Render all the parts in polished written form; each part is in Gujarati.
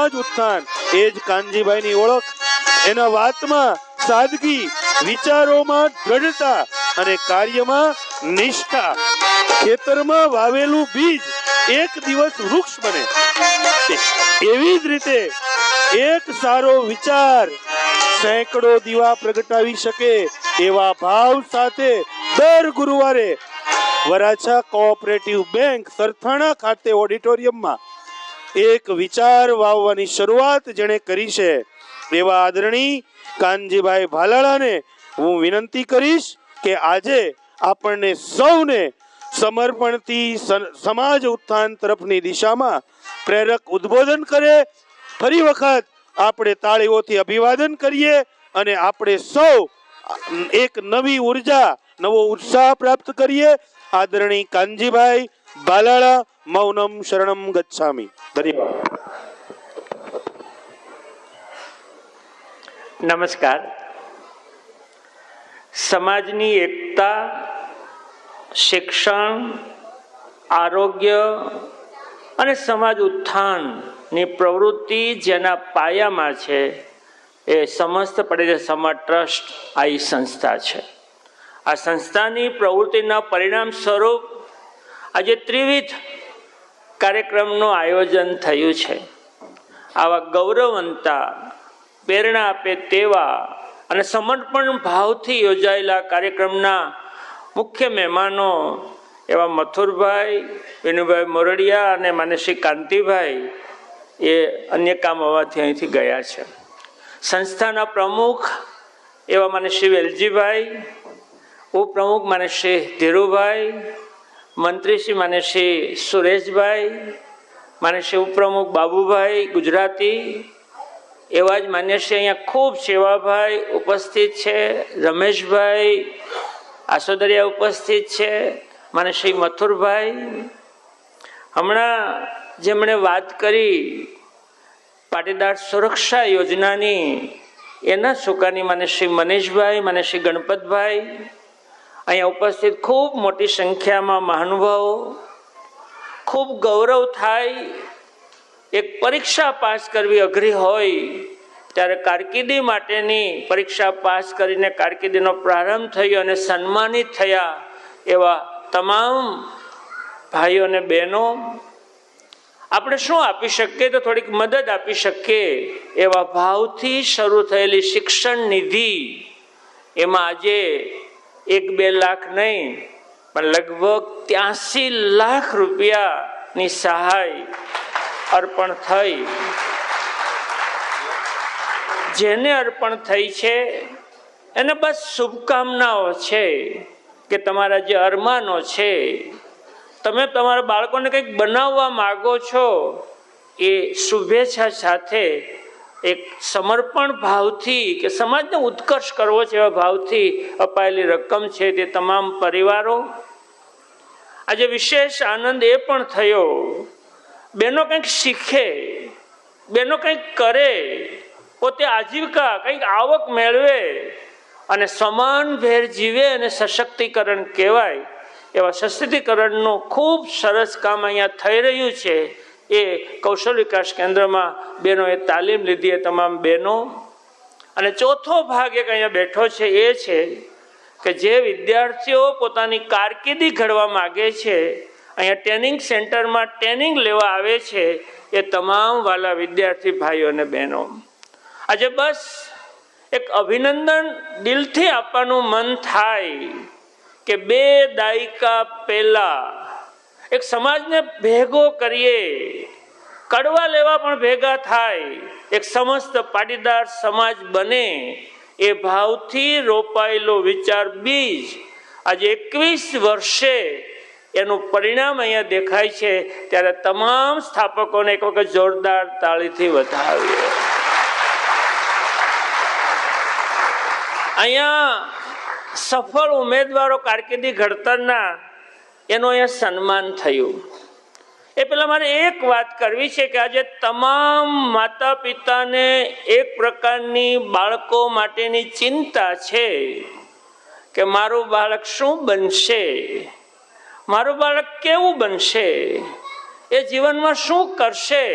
સમાજ ઉત્થાન એ જ કાનજીભાઈની ઓળખ. એના વાતમાં સાદગી, વિચારોમાં દ્રઢતા અને કાર્યમાં નિષ્ઠા. ખેતરમાં વાવેલું બીજ એક દિવસ વૃક્ષ બને, એવી જ રીતે એક સારો વિચાર સેંકડો દીવા પ્રગટાવી શકે એવા ભાવ સાથે દર ગુરુવારે વરાછા કોઓપરેટિવ બેંક સરથાણા ખાતે ઓડિટોરિયમમાં એક વિચાર વાવવાની શરૂઆત જેણે કરી છે એવા આદરણીય કાનજીભાઈ ભાલાળાને હું વિનંતી કરીશ કે આજે આપણને સૌને સમર્પણથી સમાજ ઉત્થાન તરફની દિશામાં પ્રેરક ઉદ્બોધન કરે. ફરી વખત આપણે તાળીઓથી અભિવાદન કરીએ અને આપણે સૌ એક નવી ઉર્જા, નવો ઉત્સાહ પ્રાપ્ત કરીએ. આદરણીય કાનજીભાઈ ભાલાળા, મૌનમ શરણમ ગચ્છામિ. ધન્યવાદ. નમસ્કાર. સમાજની એકતા, શિક્ષણ, આરોગ્ય અને સમાજ ઉત્થાનની પ્રવૃત્તિ જેના પાયામાં છે એ સમસ્ત પટેલ સમાજ ટ્રસ્ટ આ સંસ્થા છે. આ સંસ્થાની પ્રવૃત્તિના પરિણામ સ્વરૂપ આજે ત્રિવિધ કાર્યક્રમનું આયોજન થયું છે. આવા ગૌરવવંતા, પ્રેરણા આપે તેવા અને સમર્પણ ભાવથી યોજાયેલા કાર્યક્રમના મુખ્ય મહેમાનો એવા મથુરભાઈ, વિનુભાઈ મોરડિયા અને માન્ય શ્રી કાંતિભાઈ એ અન્ય કામ હોવાથી અહીંથી ગયા છે. સંસ્થાના પ્રમુખ એવા માન્ય શ્રી વેલજીભાઈ, ઉપપ્રમુખ માન્ય શ્રી ધીરુભાઈ, મંત્રી શ્રી માન્ય શ્રી સુરેશભાઈ, માન્ય શ્રી ઉપપ્રમુખ બાબુભાઈ ગુજરાતી, એવા જ માન્ય શ્રી અહીંયા ખૂબ સેવાભાઈ ઉપસ્થિત છે, રમેશભાઈ આસોદરિયા ઉપસ્થિત છે, માન્ય શ્રી મથુરભાઈ. હમણાં જેમણે વાત કરી પાટીદાર સુરક્ષા યોજનાની, એના સુકાની માન્ય શ્રી મનીષભાઈ, માન્ય શ્રી ગણપતભાઈ, અહીંયા ઉપસ્થિત ખૂબ મોટી સંખ્યામાં મહાનુભાવો. ખૂબ ગૌરવ થાય. એક પરીક્ષા પાસ કરવી અઘરી હોય ત્યારે કારકિર્દી માટેની પરીક્ષા પાસ કરીને કારકિર્દીનો પ્રારંભ થયો અને સન્માનિત થયા એવા તમામ ભાઈઓ અને બહેનો. આપણે શું આપી શકીએ તો થોડીક મદદ આપી શકીએ એવા ભાવથી શરૂ થયેલી શિક્ષણ નિધિ, એમાં આજે 1-2 લાખ નહીં પણ લગભગ 83 લાખ રૂપિયાની સહાય અર્પણ થઈ. જેને અર્પણ થઈ છે એને બસ શુભકામનાઓ છે કે તમારા જે અરમાનો છે, તમે તમારા બાળકોને કંઈક બનાવવા માગો છો, એ શુભેચ્છા સાથે એક સમર્પણ ભાવથી કે સમાજને ઉત્કર્ષ કરવો છે એવા ભાવથી અપાયેલી રકમ છે. તે તમામ પરિવારો આજે વિશેષ આનંદ એ પણ થયો, બહેનો કંઈક શીખે, બહેનો કંઈક કરે, પોતે આજીવિકા કંઈક આવક મેળવે અને સમાનભેર જીવે અને સશક્તિકરણ કહેવાય એવા સશક્તિકરણનું ખૂબ સરસ કામ અહીંયા થઈ રહ્યું છે. એ કૌશલ વિકાસ કેન્દ્રમાં બહેનોએ તાલીમ લીધી, એ તમામ બહેનો. અને ચોથો ભાગ એક અહીંયા બેઠો છે એ છે કે જે વિદ્યાર્થીઓ પોતાની કારકિર્દી ઘડવા માગે છે, અહીંયા ટ્રેનિંગ સેન્ટરમાં ટ્રેનિંગ લેવા આવે છે, એ તમામ વાલા વિદ્યાર્થી ભાઈઓ અને બહેનો. આજે બસ એક અભિનંદન દિલથી આપવાનું મન થાય કે 2 દાયકા પહેલા એક સમાજને ભેગો કરીએ, કડવા લેવા પણ ભેગા થાય, એક સમસ્ત પાટીદાર સમાજ બને, એ ભાવથી રોપાયેલો વિચાર બીજ આજે 21 વર્ષે એનું પરિણામ અહીંયા દેખાય છે. ત્યારે તમામ સ્થાપકોને એક વખત જોરદાર તાળીથી વધાવીએ. અહીંયા સફળ ઉમેદવારો કારકિર્દી ઘડતરના એનું અહીંયા સન્માન થયું. એ પહેલા મારે એક વાત કરવી છે કે આજે તમામ માતા પિતાને એક પ્રકારની બાળકો માટેની ચિંતા છે કે મારું બાળક શું બનશે, મારું બાળક કેવું બનશે, એ જીવનમાં શું કરશે,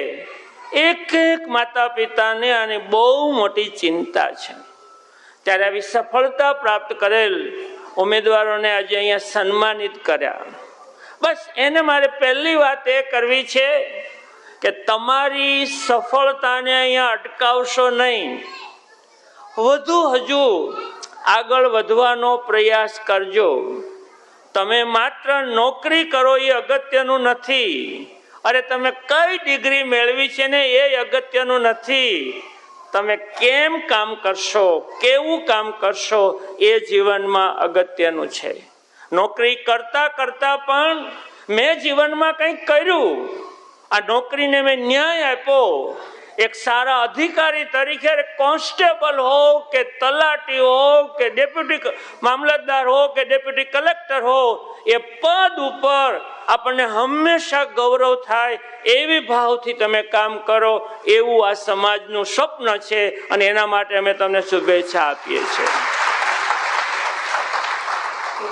એક એક માતા પિતાને આની બહુ મોટી ચિંતા છે. ત્યારે આવી સફળતા પ્રાપ્ત કરેલ ઉમેદવારોને આજે અહીંયા સન્માનિત કર્યા. બસ એને મારે પહેલી વાત એ કરવી છે કે તમારી સફળતાને અહીંયા અટકાવશો નહીં, વધુ હજુ આગળ વધવાનો પ્રયાસ કરજો. તમે માત્ર નોકરી કરો એ અગત્યનું નથી, અરે તમે કઈ ડિગ્રી મેળવી છે ને એ અગત્યનું નથી. તમે કેમ કામ કરશો, કેવું કામ કરશો એ જીવનમાં અગત્યનું છે. નોકરી કરતા કરતા પણ મેં જીવનમાં કંઈક કર્યું, આ નોકરીને મેં ન્યાય આપ્યો. એક સારા અધિકારી તરીકે કોન્સ્ટેબલ હો કે તલાટી હો કે ડેપ્યુટી મામલતદાર હો કે ડેપ્યુટી કલેક્ટર હો, એ પદ ઉપર આપણને હંમેશા ગૌરવ થાય એવી ભાવથી તમે કામ કરો, એવું આ સમાજનું સ્વપ્ન છે અને એના માટે અમે તમને શુભેચ્છા આપીએ છીએ.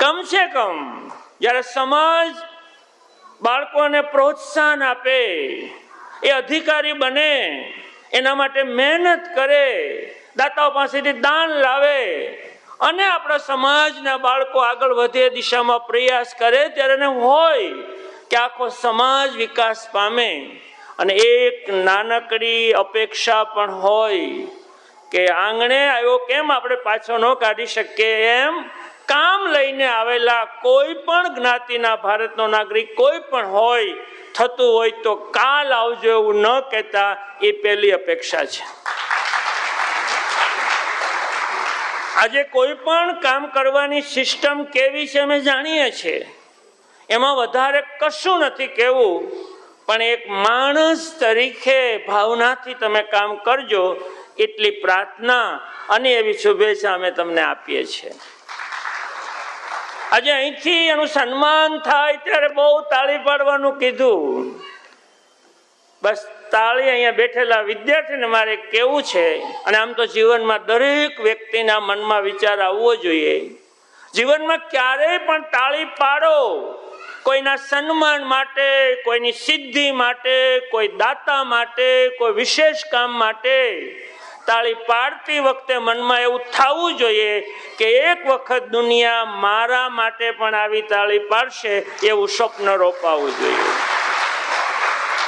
કમસે કમ જ્યારે સમાજ બાળકોને પ્રોત્સાહન આપે, એ અધિકારી બને, એના માટે મહેનત કરે, દાતાઓ પાસેથી દાન લાવે અને આપણા સમાજના બાળકો આગળ વધે દિશામાં પ્રયાસ કરે, ત્યારે એને હોય કે આખો સમાજ વિકાસ પામે. અને એક નાનકડી અપેક્ષા પણ હોય કે આંગણે આવ્યો કેમ આપણે પાછો ન કાઢી શકીએ, એમ કામ લઈને આવેલા કોઈ પણ જ્ઞાતિના ભારતનો નાગરિક કોઈ પણ હોય, થતું હોય તો કાલ આવજો એવું ન કહેતા, એ પહેલી અપેક્ષા છે. આજે કોઈ પણ કામ કરવાની સિસ્ટમ કેવી છે અમે જાણીએ છીએ, એમાં વધારે કશું નથી કહેવું, પણ એક માણસ તરીકે ભાવનાથી તમે કામ કરજો, એટલી પ્રાર્થના અને એવી શુભેચ્છા અમે તમને આપીએ છીએ. આજે અહીંથી એનું સન્માન થાય ત્યારે બહુ તાળી પાડવાનું કીધું. બસ તાળી અહીંયા બેઠેલા વિદ્યાર્થીને મારે કેવું છે, અને આમ તો જીવનમાં દરેક વ્યક્તિના મનમાં વિચાર આવવો જોઈએ, જીવનમાં ક્યારેય પણ તાળી પાડો કોઈના સન્માન માટે, કોઈની સિદ્ધિ માટે, કોઈ દાતા માટે, કોઈ વિશેષ કામ માટે. તાળી પાડતી વખતે મનમાં એવું થવું જોઈએ કે એક વખત દુનિયા મારા માટે પણ આવી તાળી પાડશે, એવું સ્વપ્ન રોપાવવું જોઈએ.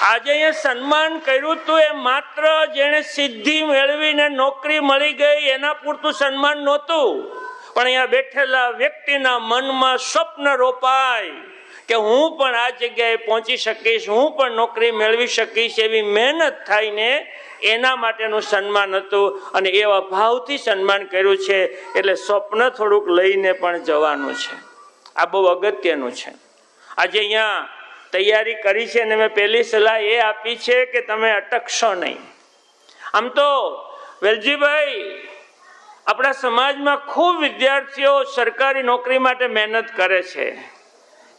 આજે અહીંયા સન્માન કર્યું હતું એ માત્ર જેણે સિદ્ધિ મેળવીને નોકરી મળી ગઈ એના પૂરતું સન્માન નહોતું, પણ અહીંયા બેઠેલા વ્યક્તિના મનમાં સ્વપ્ન રોપાય કે હું પણ આ જગ્યાએ પહોંચી શકીશ, હું પણ નોકરી મેળવી શકીશ, એવી મહેનત થઈને એના માટેનું સન્માન હતું. અને એવા ભાવથી સન્માન કર્યું છે, એટલે સ્વપ્ન થોડુંક લઈને પણ જવાનું છે. આ બહુ અગત્યનું છે. આજે અહીંયા તૈયારી કરી છે અને મેં પહેલી સલાહ એ આપી છે કે તમે અટકશો નહીં. આમ તો વેલજીભાઈ, આપણા સમાજમાં ખૂબ વિદ્યાર્થીઓ સરકારી નોકરી માટે મહેનત કરે છે.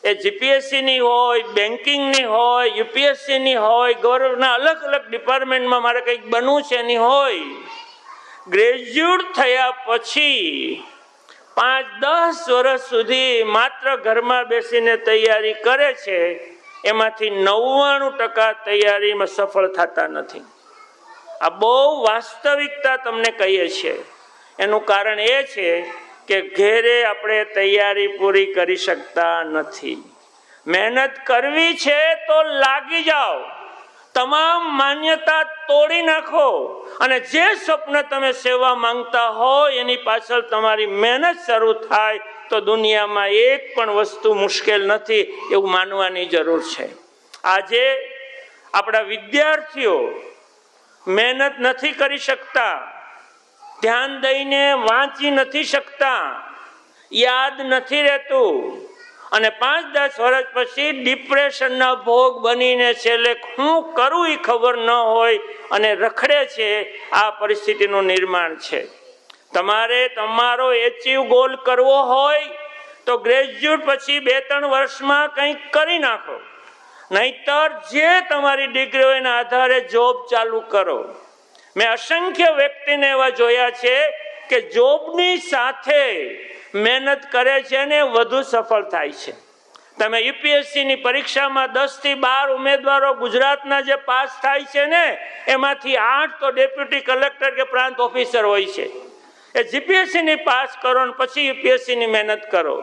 એ જીપીએસસીની હોય, બેન્કિંગની હોય, યુપીએસસીની હોય, ગવર્મેન્ટના અલગ અલગ ડિપાર્ટમેન્ટમાં મારે કંઈક બનવું છે એની હોય. ગ્રેજ્યુએટ થયા પછી 5-10 વર્ષ સુધી માત્ર ઘરમાં બેસીને તૈયારી કરે છે, એમાંથી 99% તૈયારીમાં સફળ થતા નથી. આ બહુ વાસ્તવિકતા તમને કહીએ છીએ. એનું કારણ એ છે કે ઘેરે આપણે તૈયારી પૂરી કરી શકતા નથી. મહેનત કરવી છે તો લાગી જાઓ, તમામ માન્યતા તોડી નાખો, અને જે સ્વપ્ન તમે સેવા માંગતા હો એની પાછળ તમારી મહેનત શરૂ થાય તો દુનિયામાં એક પણ વસ્તુ મુશ્કેલ નથી એવું માનવાની જરૂર છે. આજે આપણા વિદ્યાર્થીઓ મહેનત નથી કરી શકતા, ધ્યાન દઈને વાંચી નથી શકતા, યાદ નથી રહેતું, અને 5-10 વર્ષ પછી ડિપ્રેશનના ભોગ બનીને છેલ્લે શું કરું એ ખબર ન હોય અને રખડે છે. આ પરિસ્થિતિનું નિર્માણ છે. તમારે તમારો એચીવ ગોલ કરવો હોય તો ગ્રેજ્યુએટ પછી 2-3 વર્ષમાં કંઈક કરી નાખો, નહીતર જે તમારી ડિગ્રીઓ એના આધારે જોબ ચાલુ કરો. મેં અસંખ્ય વ્યક્તિને એવા જોયા છે કે જોબની સાથે મહેનત કરે છે અને વધુ સફળ થાય છે. તમે યુપીએસસી ની પરીક્ષામાં 10 થી 12 ઉમેદવારો ગુજરાતના જે પાસ થાય છે ને, એમાંથી 8 તો ડેપ્યુટી કલેક્ટર કે પ્રાંત ઓફિસર હોય છે. એ જીપીએસસી ની પાસ કરો ને પછી યુપીએસસી ની મહેનત કરો.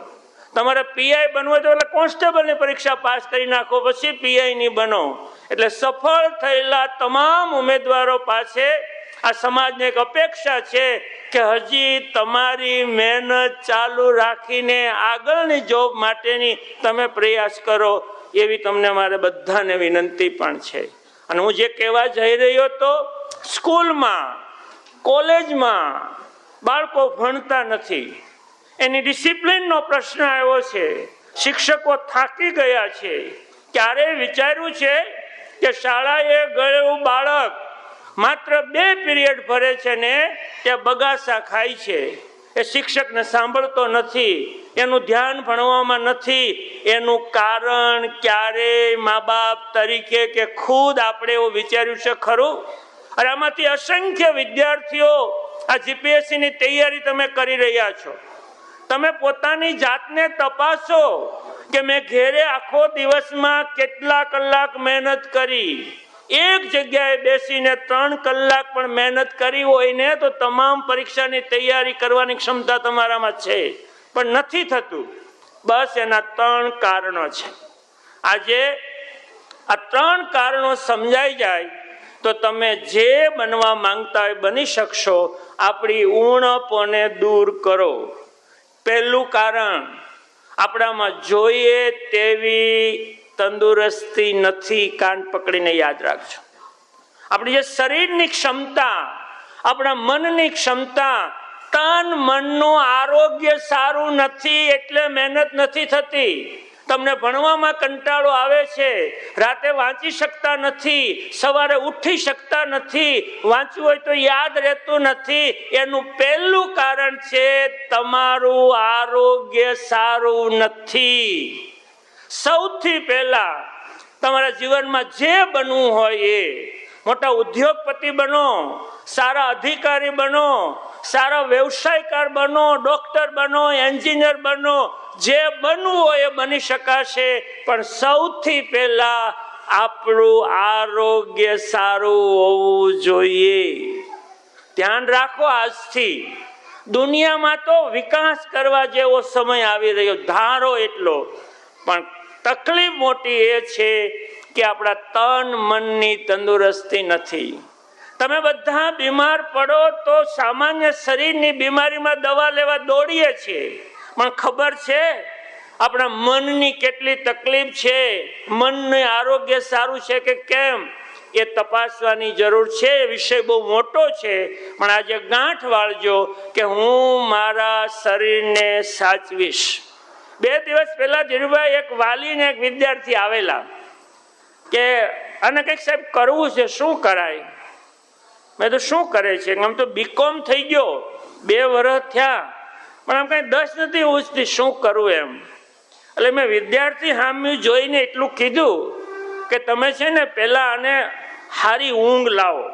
તમારે પીઆઈ બનવું હોય તો એટલે કોન્સ્ટેબલ ની પરીક્ષા પાસ કરી નાખો, પછી પીઆઈ ની બનો. એટલે સફળ થયેલા તમામ ઉમેદવારો પાસે આ સમાજને એક અપેક્ષા છે કે હજી તમારી મહેનત ચાલુ રાખીને આગળની જોબ માટેની તમે પ્રયાસ કરો, એવી તમને મારે બધાને વિનંતી પણ છે. અને હું જે કહેવા જઈ રહ્યો હતો, સ્કૂલમાં કોલેજમાં બાળકો ભણતા નથી, એની ડિસિપ્લિનનો પ્રશ્ન આવ્યો છે. શિક્ષકો થાકી ગયા છે. ક્યારે વિચાર્યું છે કે શાળાએ ગયેલું બાળક માત્ર 2 પીરિયડ ભરે છે ને તે બગાસા ખાય છે, એ શિક્ષકને સાંભળતો નથી, એનું ધ્યાન ભણવામાં નથી. એનું કારણ ક્યારેય મા બાપ તરીકે કે ખુદ આપણે એવું વિચાર્યું છે ખરું? અને આમાંથી અસંખ્ય વિદ્યાર્થીઓ આ જીપીએસસી ની તૈયારી તમે કરી રહ્યા છો. તમે પોતાની જાતને તપાસો કે મેં ઘેરે આખો દિવસમાં કેટલા કલાક મહેનત કરી. એક જગ્યાએ બેસીને 3 કલાક પણ મહેનત કરી હોય ને તો તમામ પરીક્ષાની તૈયારી કરવાની ક્ષમતા તમારામાં છે, પણ નથી થતું. બસ એના 3 કારણો છે. આજે આ 3 કારણો સમજાઈ જાય તો તમે જે બનવા માંગતા હોય બની શકશો. આપણી ઉણપોને દૂર કરો. પહેલું કારણ, આપણામાં જોઈએ તેવી તંદુરસ્તી નથી. કાન પકડીને યાદ રાખજો. આપણી જે શરીરની ક્ષમતા, આપણા મનની ક્ષમતા, તન મનનું આરોગ્ય સારું નથી એટલે મહેનત નથી થતી. તમને ભણવામાં કંટાળો આવે છે, રાતે વાંચી શકતા નથી, સવારે ઉઠી શકતા નથી, વાંચવું હોય તો યાદ રહેતું નથી. એનું પહેલું કારણ છે તમારું આરોગ્ય સારું નથી. સૌથી પહેલા તમારા જીવનમાં જે બનવું હોય એ, મોટા ઉદ્યોગપતિ બનો, સારા અધિકારી બનો, સારા વ્યવસાયકાર બનો, ડોક્ટર બનો, એન્જિનિયર બનો, જે બનવું હોય એ બની શકાશે. પણ સૌથી પહેલા આપણું આરોગ્ય સારું હોવું જોઈએ. ધ્યાન રાખો. આજથી દુનિયામાં તો વિકાસ કરવા જેવો સમય આવી રહ્યો, ધારો એટલો, પણ તકલીફ મોટી એ છે કે આપણા તન મનની તંદુરસ્તી નથી. તમે બધા બીમાર પડો તો સામાન્ય શરીરની બીમારીમાં દવા લેવા દોડીએ છીએ, પણ ખબર છે આપણા મનની કેટલી તકલીફ છે, મનનું આરોગ્ય સારું છે કે કેમ, એ તપાસવાની જરૂર છે. એ વિષય બહુ મોટો છે, પણ આજે ગાંઠ વાળજો કે હું મારા શરીરને સાચવીશ. 2 દિવસ પહેલા ધીરુભાઈ, એક વાલી ને એક વિદ્યાર્થી આવેલા કે આને કંઈક સાહેબ કરવું છે, શું કરાય? મેં તો શું કરે છે? આમ તો બીકોમ થઈ ગયો, 2 વર્ષ થયા, પણ આમ કઈ 10 નથી ઉચતી, શું કરવું એમ. એટલે મેં વિદ્યાર્થી સામે જોઈને એટલું કીધું કે તમે છે ને પેલા આને સારી ઊંઘ લાવો.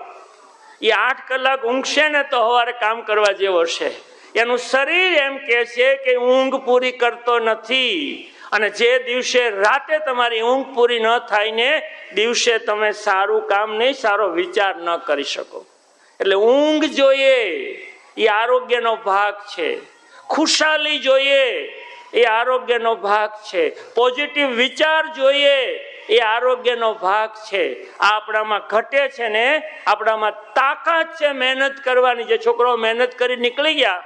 એ 8 કલાક ઊંઘશે ને તો સવારે કામ કરવા જેવો છે. એનું શરીર એમ કહે છે કે ઊંઘ પૂરી કરતો નથી, અને જે દિવસે રાતે તમારી ઊંઘ પૂરી ન થાય ને દિવસે તમે સારું કામ નહીં, સારો વિચાર ન કરી શકો. એટલે ઊંઘ જોઈએ એ આરોગ્યનો ભાગ છે. ખુશાલી જોઈએ એ આરોગ્યનો ભાગ છે. પોઝિટિવ વિચાર જોઈએ એ આરોગ્યનો ભાગ છે. આ આપણામાં ઘટે છે ને આપણામાં તાકાત છે મહેનત કરવાની. જે છોકરાઓ મહેનત કરી નીકળી ગયા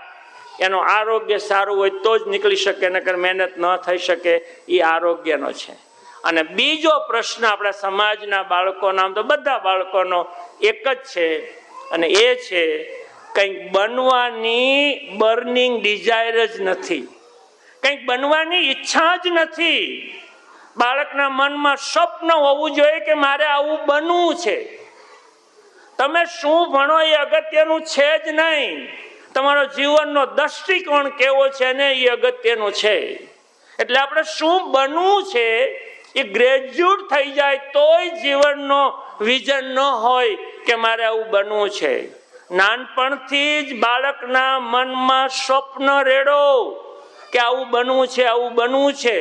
એનું આરોગ્ય સારું હોય તો જ નીકળી શકે, નકર મહેનત ન થઈ શકે. એ આરોગ્યનો છે. અને બીજો પ્રશ્ન આપણા સમાજના બાળકોનો, આમ તો બધા બાળકોનો એક જ છે, અને એ છે કંઈક બનવાની બર્નિંગ ડિઝાયર જ નથી, કંઈક બનવાની ઈચ્છા જ નથી. બાળકના મનમાં સ્વપ્ન હોવું જોઈએ કે મારે આવું બનવું છે. તમે શું ભણો એ અગત્યનું છે જ નહીં, તમારો જીવનનો દ્રષ્ટિકોણ કેવો છે ને એ અગત્યનું છે. એટલે આપણે શું બનવું છે એ ગ્રેજ્યુએટ થઈ જાય તોય જીવનનો વિઝન ન હોય કે મારે આવું બનવું છે. નાનપણથી જ બાળકના મનમાં સ્વપ્ન રેડો કે આવું બનવું છે, આવું બનવું છે.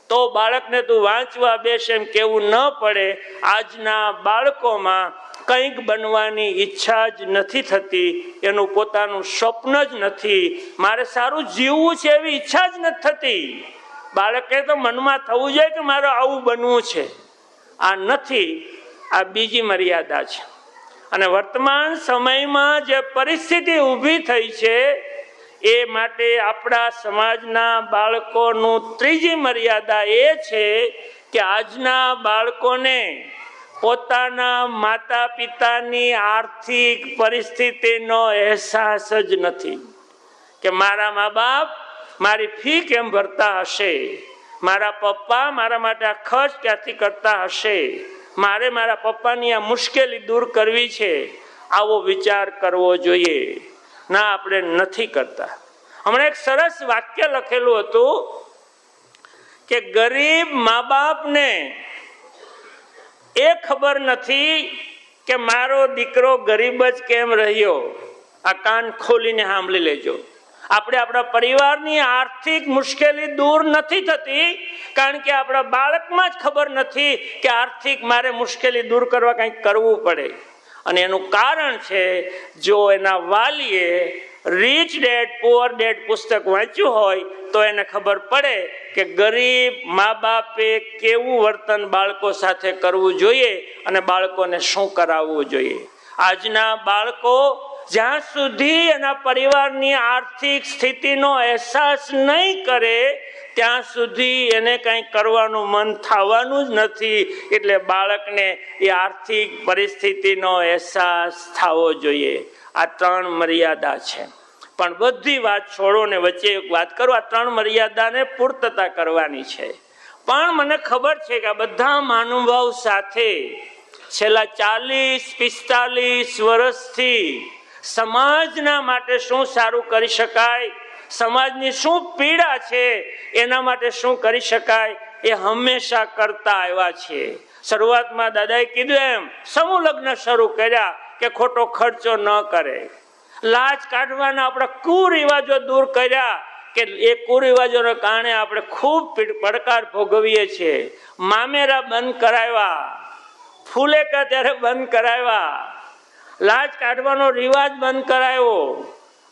તો બાળકને તું વાંચવા બેસ એમ કેવું ન પડે. આજના બાળકોમાં કંઈક બનવાની ઈચ્છા જ નથી થતી, એનું પોતાનું સ્વપ્ન જ નથી, મારે સારું જીવવું છે એવી ઈચ્છા જ નથી થતી. બાળકે તો મનમાં થવું જોઈએ કે મારે આવું બનવું છે, આ નથી. આ બીજી મર્યાદા છે. અને વર્તમાન સમયમાં જે પરિસ્થિતિ ઊભી થઈ છે એ માટે આપણા સમાજના બાળકોનું ત્રીજી મર્યાદા એ છે કે આજના બાળકોને પોતાના માતા પિતાની આર્થિક પરિસ્થિતિનો અહેસાસ જ નથી કે મારા મા બાપ મારી ફી કેમ ભરતા હશે, મારા પપ્પા મારા માટે આ ખર્ચ ક્યાંથી કરતા હશે, મારે મારા પપ્પાની આ મુશ્કેલી દૂર કરવી છે, આવો વિચાર કરવો જોઈએ. ના, આપણે નથી કરતા. હમણાં એક સરસ વાક્ય લખેલું હતું કે ગરીબ મા બાપને એ ખબર નથી કે મારો દીકરો ગરીબ જ કેમ રહ્યો. આ કાન ખોલીને સાંભળી લેજો. આપણે આપણા પરિવારની આર્થિક મુશ્કેલી દૂર નથી થતી કારણ કે આપણા બાળકમાં જ ખબર નથી કે આર્થિક મારે મુશ્કેલી દૂર કરવા કંઈક કરવું પડે. અને એનું કારણ છે, જો એના વાલીએ રીચ ડેડ પુઅર ડેડ પુસ્તક વાંચ્યું હોય તો એને ખબર પડે કે ગરીબ મા બાપે કેવું વર્તન બાળકો સાથે કરવું જોઈએ અને બાળકોને શું કરાવવું જોઈએ. આજના બાળકો જ્યાં સુધી એના પરિવારની આર્થિક સ્થિતિનો અહેસાસ નહીં કરે ત્યાં સુધી એને કંઈ કરવાનું મન થવાનું જ નથી. એટલે બાળકને એ આર્થિક પરિસ્થિતિનો અહેસાસ થવો જોઈએ. આ 3 મર્યાદા છે. પણ બધી વાત છોડો ને વચ્ચે એક વાત કરું. આ 3 મર્યાદાને પૂર્તતા કરવાની છે. પણ મને ખબર છે કે આ બધા મહાનુભાવ સાથે છેલ્લા 40-45 વર્ષથી સમાજના માટે શું સારું કરી શકાય, સમાજની શું પીડા છે એના માટે શું કરી શકાય એ હંમેશા કરતા આવ્યા છે. શરૂઆતમાં દાદાએ કીધું એમ સમૂહ લગ્ન શરૂ કર્યા કે ખોટો ખર્ચો ન કરે, લાજ કાઢવાના આપણા કુરિવાજો દૂર કર્યા કે એ કુરિવાજોને કારણે આપણે ખૂબ પડકાર ભોગવીએ છીએ. મામેરા બંધ કરાવ્યા, ફૂલેકા ત્યારે બંધ કરાવ્યા, લાજ કાઢવાનો રિવાજ બંધ કરાયો.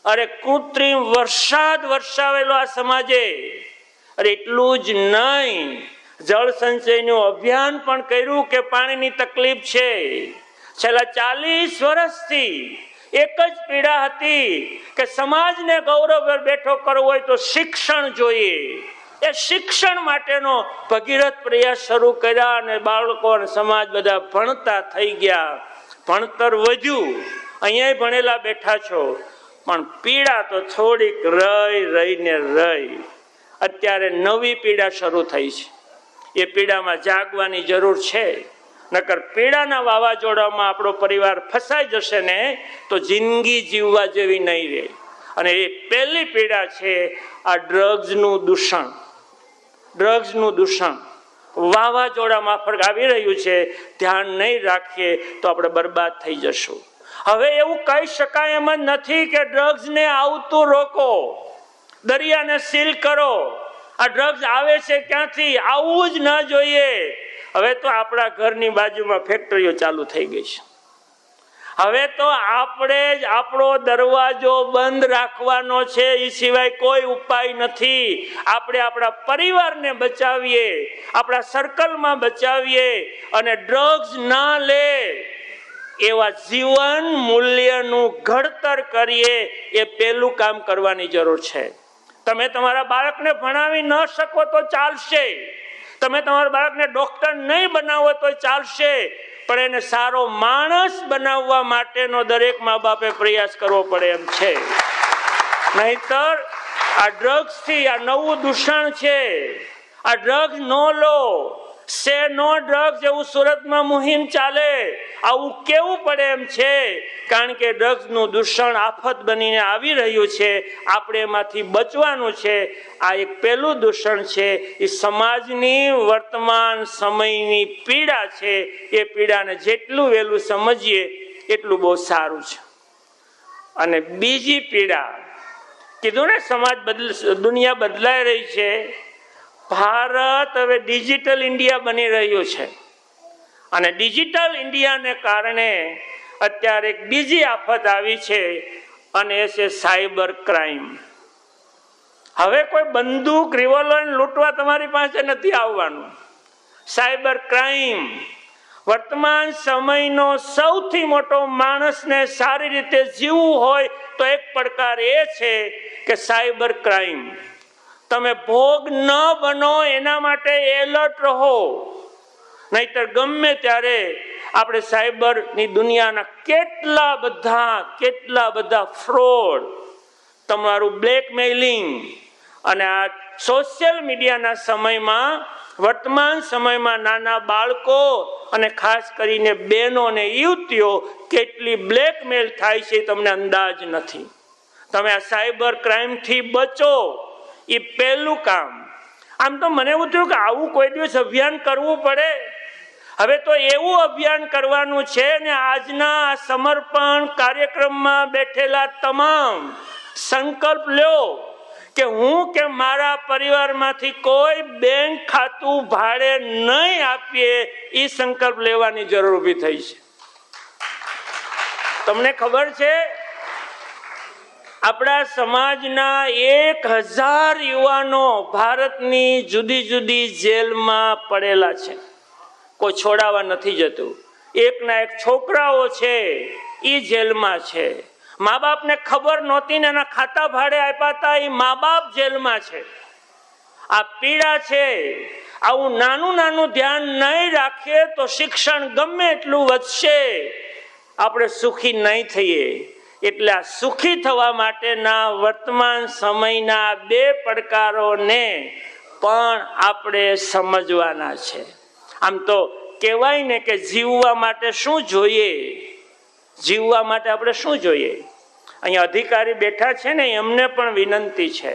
અરે કૃત્રિમ વરસાદ વરસાવેલો આ સમાજે. અરે એટલું જ નહીં, જળ સંચયનું અભિયાન પણ કર્યું કે પાણીની તકલીફ છે. છેલ્લા 40 વર્ષથી એક જ પીડા હતી કે સમાજને ગૌરવભેર બેઠો કરવો હોય તો શિક્ષણ જોઈએ. એ શિક્ષણ માટેનો ભગીરથ પ્રયાસ શરૂ કર્યા અને બાળકો અને સમાજ બધા ભણતા થઈ ગયા. ભણતર વધ્યું, અહીંયા ભણેલા બેઠા છો, પણ પીડા તો થોડીક રહીને રહી. અત્યારે નવી પીડા શરૂ થઈ છે. એ પીડામાં જાગવાની જરૂર છે. નકર પીડાના વાવાઝોડામાં આપણો પરિવાર ફસાઈ જશે ને તો જિંદગી જીવવા જેવી નહીં રહે. અને એ પહેલી પીડા છે આ ડ્રગ્સનું દૂષણ. ડ્રગ્સનું દૂષણ વાવાઝોડા માફક આવી રહ્યું છે. ધ્યાન નહીં રાખીએ તો આપણે બરબાદ થઈ જશું. હવે એવું કહી શકાય એમ જ નથી કે ડ્રગ્સને આવતું રોકો, દરિયાને સીલ કરો. આ ડ્રગ્સ આવે છે ક્યાંથી? આવવું જ ન જોઈએ. હવે તો આપણા ઘરની બાજુમાં ફેક્ટરીઓ ચાલુ થઈ ગઈ છે. હવે તો આપણે જ આપણો દરવાજો બંધ રાખવાનો છે, એ સિવાય કોઈ ઉપાય નથી. આપણે આપણા પરિવારને બચાવીએ, આપણા સર્કલમાં બચાવીએ અને ડ્રગ્સ ના લે એવા જીવન મૂલ્યનું ઘડતર કરીએ. એ પહેલું કામ કરવાની જરૂર છે. તમે તમારા બાળકને ભણાવી ન શકો તો ચાલશે, તમે તમારા બાળકને ડોક્ટર નહીં બનાવો તો ચાલશે, પણ એને સારો માણસ બનાવવા માટેનો દરેક મા બાપે પ્રયાસ કરવો પડે એમ છે. નહીતર આ ડ્રગ્સથી આ નવું દૂષણ છે. આ ડ્રગ્સ નો લો, સે નો ડ્રગ્સ એવું સુરતમાં મુહિમ ચાલે. આવું કેવું પડે એમ છે કારણ કે ડ્રગ્સનું દૂષણ આફત બનીને આવી રહ્યું છે. આપણે એમાંથી બચવાનું છે. આ એક પહેલું દૂષણ છે. એ સમાજની વર્તમાન સમયની પીડા છે. એ પીડાને જેટલું વહેલું સમજીએ એટલું બહુ સારું છે. અને બીજી પીડા કીધું ને, સમાજ દુનિયા બદલાઈ રહી છે, ભારત હવે ડિજિટલ ઇન્ડિયા બની રહ્યું છે અને ડિજિટલ ઇન્ડિયાને કારણે અત્યારે એક બીજી આફત આવી છે અને એ છે સાયબર ક્રાઇમ. હવે કોઈ બંદૂક રિવોલ્વર લૂંટવા તમારી પાસે નથી આવવાનું. સાયબર ક્રાઇમ વર્તમાન સમયનો સૌથી મોટો માણસને સારી રીતે જીવવું હોય તો એક પડકાર એ છે કે સાયબર ક્રાઇમ. તમે ભોગ ન બનો એના માટે એલર્ટ રહો, નહીતર ગમે ત્યારે આપણે સાયબરની દુનિયાના કેટલા બધા ફ્રોડ, તમારું બ્લેકમેલિંગ અને આ સોશિયલ મીડિયાના સમયમાં વર્તમાન સમયમાં નાના બાળકો અને ખાસ કરીને બહેનો અને યુવતીઓ કેટલી બ્લેકમેલ થાય છે તમને અંદાજ નથી. તમે આ સાયબર ક્રાઇમથી બચો એ પહેલું કામ. આમ તો મને એવું થયું કે આવું કોઈ દિવસ અભિયાન કરવું પડે. હવે તો એવું અભિયાન કરવાનું છે ને આજના સમર્પણ કાર્યક્રમમાં બેઠેલા તમામ સંકલ્પ લ્યો કે હું કે મારા પરિવારમાંથી કોઈ બેંક ખાતું ભાડે નહીં આપીએ. એ સંકલ્પ લેવાની જરૂર ઊભી થઈ છે. તમને ખબર છે આપણા સમાજના 1000 યુવાનો ભારતની જુદી જુદી જેલમાં પડેલા છે, કોઈ છોડાવવા નથી જતું. એકના એક છોકરાઓ છે એ જેલમાં છે. મા બાપને ખબર નહોતી ને એના ખાતા ભાડે આપ્યા હતા, એ મા બાપ જેલમાં છે. આ પીડા છે. આવું નાનું ધ્યાન નહીં રાખીએ તો શિક્ષણ ગમે એટલું વધશે, આપણે સુખી નહીં થઈએ. એટલે આ સુખી થવા માટેના વર્તમાન સમયના 2 પડકારોને પણ આપણે સમજવાના છે. આમ તો કહેવાય ને કે જીવવા માટે શું જોઈએ, જીવવા માટે આપણે શું જોઈએ. અહીંયા અધિકારી બેઠા છે ને, એમને પણ વિનંતી છે,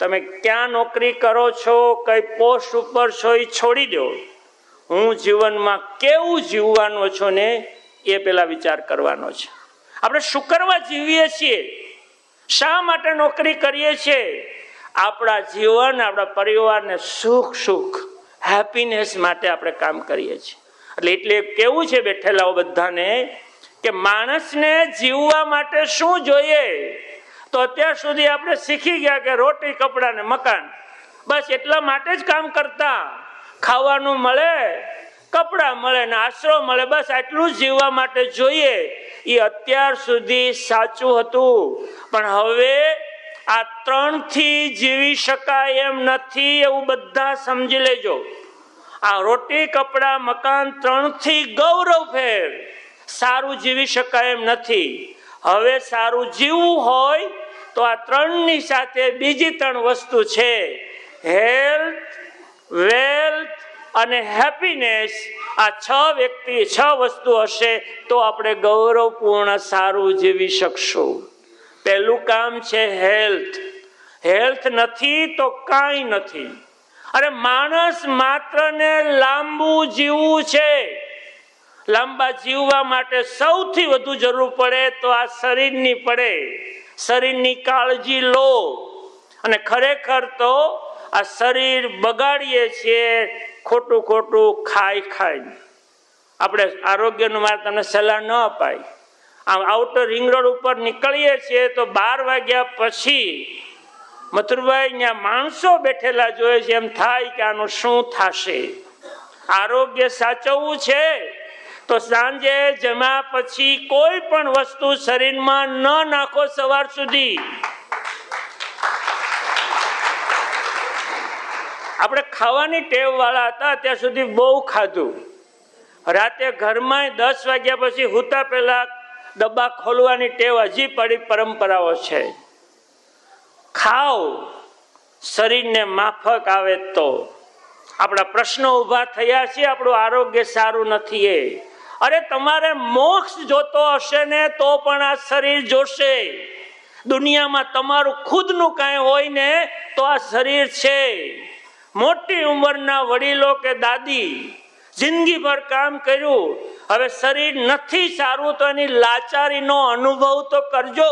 તમે ક્યાં નોકરી કરો છો, કઈ પોસ્ટ ઉપર છો એ છોડી દો. હું જીવનમાં કેવું જીવવાનો છો ને એ પેલા વિચાર કરવાનો છે. આપણે શું કરવા જીવીએ છીએ, શા માટે નોકરી કરીએ છીએ. આપણા જીવન, આપણા પરિવારને સુખ હેપીનેસ માટે આપણે કામ કરીએ છીએ. એટલે કેવું છે બેઠેલાઓ બધાને કે માણસને જીવવા માટે શું જોઈએ. તો અત્યાર સુધી આપણે શીખી ગયા કે રોટી, કપડા ને મકાન, બસ એટલા માટે જ કામ કરતા. ખાવાનું મળે, કપડા મળે ને આશરો મળે, બસ આટલું જ જીવવા માટે જોઈએ. એ અત્યાર સુધી સાચું હતું, પણ હવે આ 3થી જીવી શકાય એમ નથી, એવું બધા સમજી લેજો. આ રોટી, કપડા, મકાન 3થી ગૌરવ ફેર સારું જીવી શકાય એમ નથી. હવે સારું જીવવું હોય તો આ 3ની સાથે બીજી 3 વસ્તુ છે, હેલ્થ, વેલ્થ અને હેપીનેસ. આ 6 વસ્તુ હશે તો આપણે ગૌરવપૂર્ણ સારું જીવી શકશું. પહેલું કામ છે હેલ્થ. હેલ્થ નથી તો કાંઈ નથી. અરે માણસ માત્ર ને લાંબુ જીવવું છે. લાંબા જીવવા માટે સૌથી વધુ જરૂર પડે તો આ શરીરની પડે. શરીરની કાળજી લો. અને ખરેખર તો આ શરીર બગાડીએ છીએ ખોટું ખાઈ. આપણે આરોગ્યનું મારે તમને સલાહ ન અપાય. આમ આઉટર રિંગ રોડ ઉપર નીકળીએ છીએ તો 12 વાગ્યા પછી મથુરભાઈ ત્યાં માણસો બેઠેલા જોઈએ છે, એમ થાય કે આનું શું થશે. આરોગ્ય સાચવવું છે તો સાંજે જમ્યા પછી કોઈ પણ વસ્તુ શરીરમાં ન નાખો સવાર સુધી. આપણે ખાવાની ટેવ વાળા હતા, ત્યાં સુધી બહુ ખાધું. રાતે ઘરમાં 10 વાગ્યા પછી હુતા પહેલા ડબ્બા ખોલવાની ટેવ હજી પડી પરંપરાઓ છે. ખાઓ, શરીરને માફક આવે તો. આપણા પ્રશ્નો ઊભા થયા છે, આપણું આરોગ્ય સારું નથી. અરે તમારે મોક્ષ જોતો હશે ને તો પણ આ શરીર જોશે. દુનિયામાં તમારું ખુદનું કાંઈ હોય ને તો આ શરીર છે. મોટી ઉંમરના વડીલો કે દાદી જિંદગીભર કામ કર્યું, હવે શરીર નથી સારું તો એની લાચારીનો અનુભવ તો કરજો.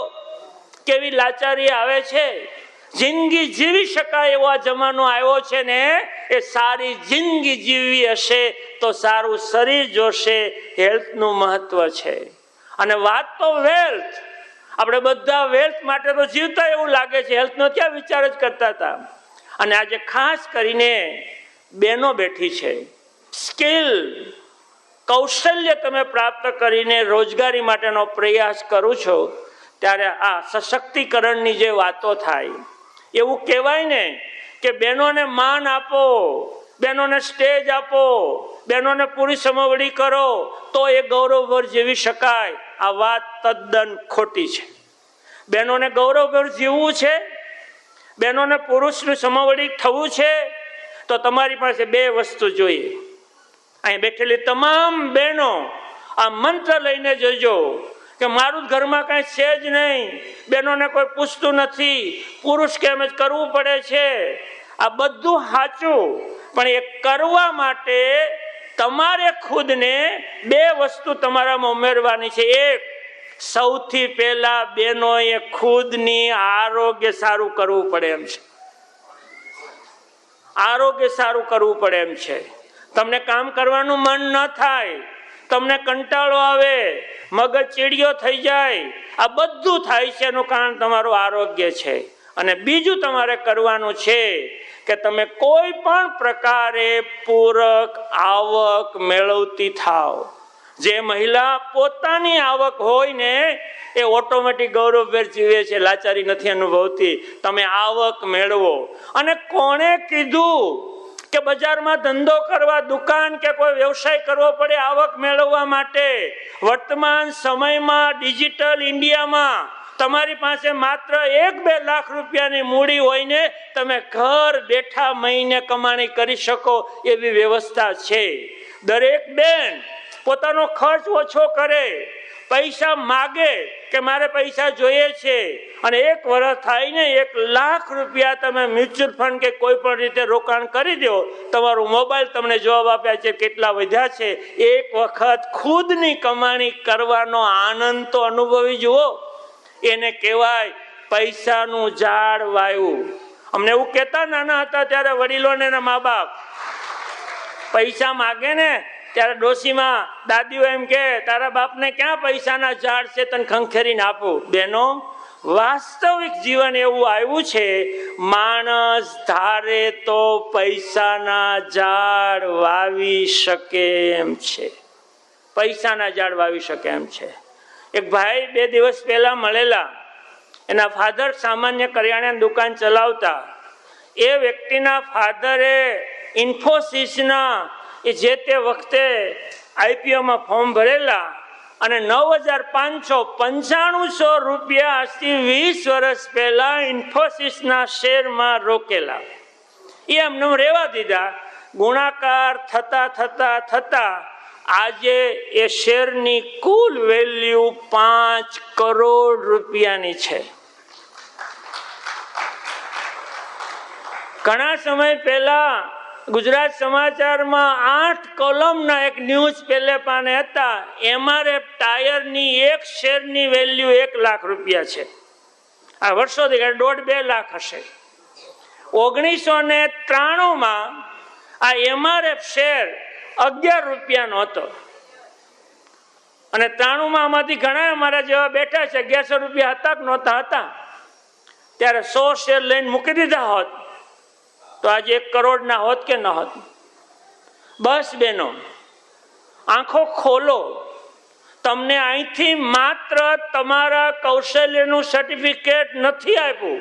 કેવી લાચારી આવે છે. જિંદગી જીવી શકાય એવો આ જમાનો આવ્યો છે ને, એ સારી જિંદગી જીવવી હશે તો સારું શરીર જોશે. હેલ્થનું મહત્વ છે. અને વાત તો વેલ્થ, આપણે બધા વેલ્થ માટે તો જીવતા એવું લાગે છે, હેલ્થનો ક્યાં વિચાર જ કરતા હતા. અને આજે ખાસ કરીને બહેનો બેઠી છે, સ્કિલ કૌશલ્ય તમે પ્રાપ્ત કરીને રોજગારી માટેનો પ્રયાસ કરો છો, ત્યારે આ સશક્તિકરણની જે વાતો થાય, એવું કહેવાય ને કે બહેનોને માન આપો, બહેનોને સ્ટેજ આપો, બહેનોને પૂરી સમવડી કરો તો એ ગૌરવભર જીવી શકાય. આ વાત તદ્દન ખોટી છે. બહેનોને ગૌરવભર જીવવું છે, બહેનોને પુરુષનું સમવડી થવું છે, તો તમારી પાસે બે વસ્તુ જોઈએ. અહીં બેઠેલી તમામ બહેનો આ મંત્ર લઈને જજો કે મારું ઘરમાં કાંઈ છે જ નહીં, બહેનોને કોઈ પૂછતું નથી, પુરુષ કેમ જ કરવું પડે છે. આ બધું સાચું, પણ એ કરવા માટે તમારે ખુદને બે વસ્તુ તમારામાં ઉમેરવાની છે. એક, સૌથી પહેલા બહેનોએ ખુદની આરોગ્ય સારું કરવું પડે એમ છે. આરોગ્ય સારું કરવું પડે એમ છે. તમને કામ કરવાનું મન ન થાય, તમને કંટાળો આવે, મગજ ચીડિયો થઈ જાય, આ બધું થાય છે એનું કારણ તમારું આરોગ્ય છે. અને બીજું તમારે કરવાનું છે કે તમે કોઈ પણ પ્રકારે પૂરક આવક મેળવતી થાવ. જે મહિલા પોતાની આવક હોય ને એ ઓટોમેટિક ગૌરવભેર જીવે છે, લાચારી નથી અનુભવતી. તમે આવક મેળવો. અને કોણે કીધું કે બજારમાં ધંધો કરવા, દુકાન કે કોઈ વ્યવસાય કરવો પડે આવક મેળવવા માટે? વર્તમાન સમયમાં ડિજિટલ ઇન્ડિયામાં તમારી પાસે માત્ર 1-2 લાખ રૂપિયાની મૂડી હોય ને તમે ઘર બેઠા મહિને કમાણી કરી શકો એવી વ્યવસ્થા છે. દરેક બેન પોતાનો ખર્ચ ઓછો કરે, પૈસા માગે કે મારે પૈસા જોઈએ છે, અને 1 વર્ષ થાય ને 1 લાખ રૂપિયા તમે મ્યુચ્યુઅલ ફંડ કે કોઈ પણ રીતે રોકાણ કરી દો, તમારું મોબાઈલ તમને જવાબ આપ્યા છે કેટલા વધ્યા છે. એક વખત ખુદની કમાણી કરવાનો આનંદ તો અનુભવી જુઓ. એને કહેવાય પૈસાનું ઝાડ વાવ્યું. અમને એવું કહેતા નાના હતા ત્યારે વડીલોને એના મા બાપ, પૈસા માગે ને ત્યારે ડોશીમાં દાદીઓ એમ કે તારા બાપને ક્યાં પૈસાના ઝાડ છે, તને ખંખેરીને આપું. બહેનો, વાસ્તવિક જીવન એવું આવ્યું છે, માણસ ધારે તો પૈસાના ઝાડ વાવી શકે એમ છે. પૈસાના ઝાડ વાવી શકે એમ છે. એક ભાઈ 2 દિવસ પહેલા મળેલા, એના ફાધર સામાન્ય કરિયાણાની દુકાન ચલાવતા. એ વ્યક્તિના ફાધરે ઇન્ફોસિસના જે તે વખતે આઈપીઓમાં ફોર્મ ભરેલા અને 9,595 રૂપિયા આજથી 20 વર્ષ પહેલા ઇન્ફોસિસના શેરમાં રોકેલા. એ એમને રહેવા દીધા. ગુણાકાર થતા થતા થતા આજે એ શેરની કુલ વેલ્યુ 5 કરોડ રૂપિયાની છે. ઘણા સમય પહેલા ગુજરાત સમાચારમાં 8 કોલમના એક ન્યૂઝ પહેલે પાને હતા. એમઆરએફ ટાયરની એક શેરની વેલ્યુ 1 લાખ રૂપિયા છે. આ વર્ષોથી 1.5-2 લાખ હશે. 1993માં આ એમઆરએફ શેર 11 રૂપિયાનો હતો. અને 93માં આમાંથી ઘણા અમારા જેવા બેઠા છે, 1100 રૂપિયા હતા કે નહોતા હતા. ત્યારે 100 શેર લઈને મૂકી દીધા હોત તો આજે 1 કરોડના હોત કે ન હોત. બસ બેનો, આંખો ખોલો. તમને અહીંથી માત્ર તમારા કૌશલ્યનું સર્ટિફિકેટ નથી આપ્યું,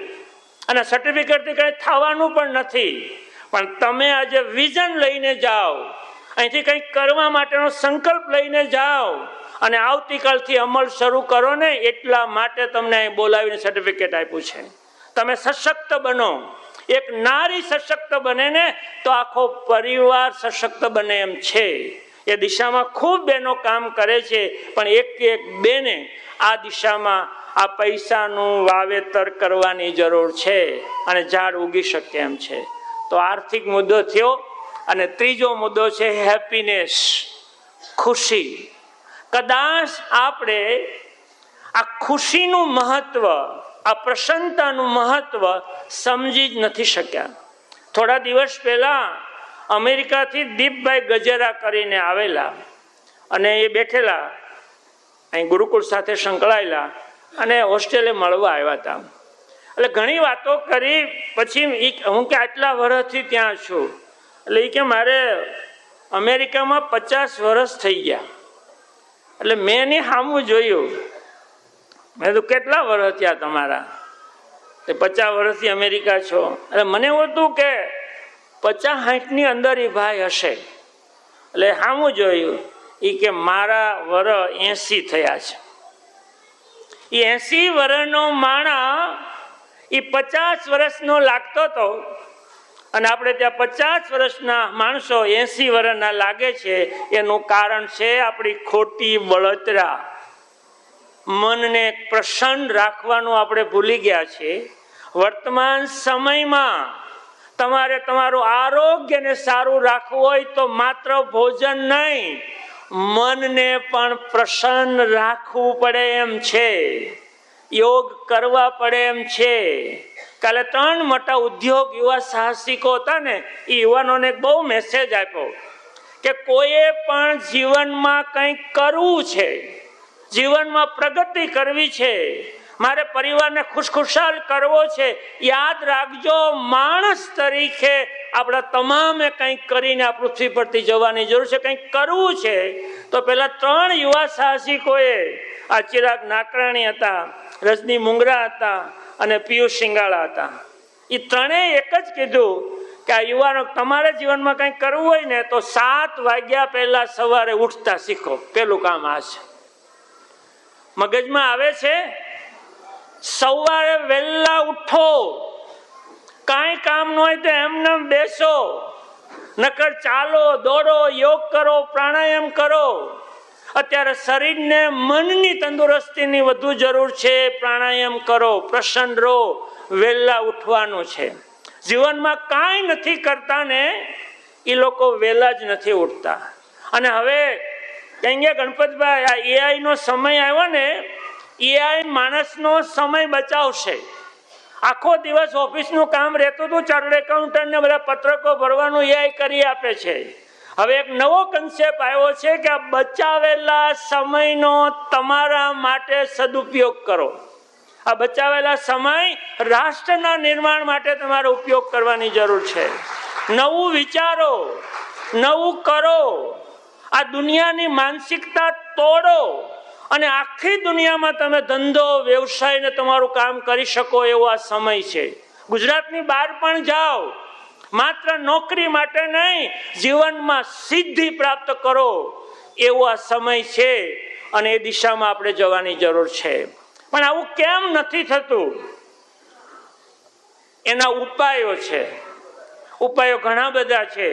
અને સર્ટિફિકેટથી કંઈ થવાનું પણ નથી, પણ તમે આજે વિઝન લઈને જાઓ, અહીંથી કંઈક કરવા માટેનો સંકલ્પ લઈને જાઓ અને આવતીકાલથી અમલ શરૂ કરો ને, એટલા માટે તમને અહીં બોલાવીને સર્ટિફિકેટ આપ્યું છે. તમે સશક્ત બનો. એક નારી સશક્ત બને ને તો આખો પરિવાર સશક્ત બને એમ છે. એ દિશામાં ખૂબ બહેનો કામ કરે છે, પણ એક બેને આ દિશામાં આ પૈસાનું વાવેતર કરવાની જરૂર છે અને ઝાડ ઉગી શકે એમ છે. તો આર્થિક મુદ્દો થયો. અને ત્રીજો મુદ્દો છે હેપીનેસ, ખુશી. કદાચ આપણે આ ખુશીનું મહત્વ આ પ્રસન્નતાનું મહત્વ સમજી જ નથી શક્યા. થોડા દિવસ પહેલા અમેરિકાથી દીપભાઈ ગજેરા કરીને આવેલા અને એ બેઠેલા અહીં ગુરુકુળ સાથે સંકળાયેલા અને હોસ્ટેલે મળવા આવ્યા હતા. એટલે ઘણી વાતો કરી. પછી હું કે આટલા વર્ષથી ત્યાં છું. એટલે એ કે મારે અમેરિકામાં 50 વર્ષ થઈ ગયા. એટલે મેં એની સામું જોયું. મેં તો કેટલા વર્ષ થયા તમારા? 50 વર્ષથી અમેરિકા છો. એટલે મને એવું હતું કે 50-60ની અંદર એ ભાઈ હશે. એટલે સામું જોયું એ કે મારા વર્ષ 80 થયા છે. એ 80 વર્ષનો માણસ એ 50 વર્ષનો લાગતો હતો અને આપણે ત્યાં 50 વર્ષના માણસો 80 વર્ષના લાગે છે. એનું કારણ છે આપણી ખોટી બળતરા. મનને પ્રસન્ન રાખવાનું આપણે ભૂલી ગયા છીએ. વર્તમાન સમયમાં તમારે તમારું આરોગ્યને સારું રાખવું હોય તો માત્ર ભોજન નહીં, મનને પણ પ્રસન્ન રાખવું પડે એમ છે. યોગ કરવા પડે એમ છે. કાલે 3 મોટા ઉદ્યોગ યુવા સાહસિકો હતા ને, એ યુવાનોને બહુ મેસેજ આપ્યો કે કોઈએ પણ જીવનમાં કંઈક કરવું છે, જીવનમાં પ્રગતિ કરવી છે, મારે પરિવારને ખુશખુશાલ કરવો છે. યાદ રાખજો, માણસ તરીકે આપણા તમામે કંઈક કરીને આ પૃથ્વી પરથી જવાની જરૂર છે. કંઈક કરવું છે તો પેલા 3 યુવા સાહસિકોએ, આ ચિરાગ નાકરાણી હતા, રજની મુંગરા હતા અને પિયુષ સિંગાળા હતા, એ ત્રણેય એક જ કીધું કે આ યુવાનો તમારે જીવનમાં કંઈક કરવું હોય ને તો 7 વાગ્યા પહેલા સવારે ઉઠતા શીખો. પેલું કામ આ છે. મગજમાં આવે છે, સવારે વહેલા ઉઠો. કાંઈ કામ ન હોય તો એમને બેસો, નકર ચાલો, દોડો, યોગ કરો, પ્રાણાયામ કરો. અત્યારે શરીરને મનની તંદુરસ્તીની વધુ જરૂર છે. પ્રાણાયામ કરો, પ્રસન્ન રહો, વહેલા ઉઠવાનું છે. જીવનમાં કાંઈ નથી કરતા ને એ લોકો વહેલા જ નથી ઉઠતા. અને હવે કહીએ ગણપતભાઈ, આ એઆઈ નો સમય આવ્યો ને, એઆઈ માણસનો સમય બચાવશે. આખો દિવસ ઓફિસનું કામ રહેતું હતું, ચાર્ટર્ડ એકાઉન્ટન્ટ ને બધા પત્રકો ભરવાનું એઆઈ કરી આપે છે. હવે એક નવો કન્સેપ્ટ આવ્યો છે કે આ બચાવેલા સમયનો તમારા માટે સદુપયોગ કરો. આ બચાવેલા સમય રાષ્ટ્રના નિર્માણ માટે તમારે ઉપયોગ કરવાની જરૂર છે. નવું વિચારો, નવું કરો, આ દુનિયાની માનસિકતા તોડો અને આખી દુનિયામાં તમે ધંધો, વ્યવસાય ને તમારું કામ કરી શકો એવો આ સમય છે. ગુજરાતની બહાર પણ જાઓ, માત્ર નોકરી માટે નહીં, જીવનમાં સિદ્ધિ પ્રાપ્ત કરો એવો આ સમય છે અને એ દિશામાં આપણે જવાની જરૂર છે. પણ આવું કેમ નથી થતું? એના ઉપાયો છે. ઉપાયો ઘણા બધા છે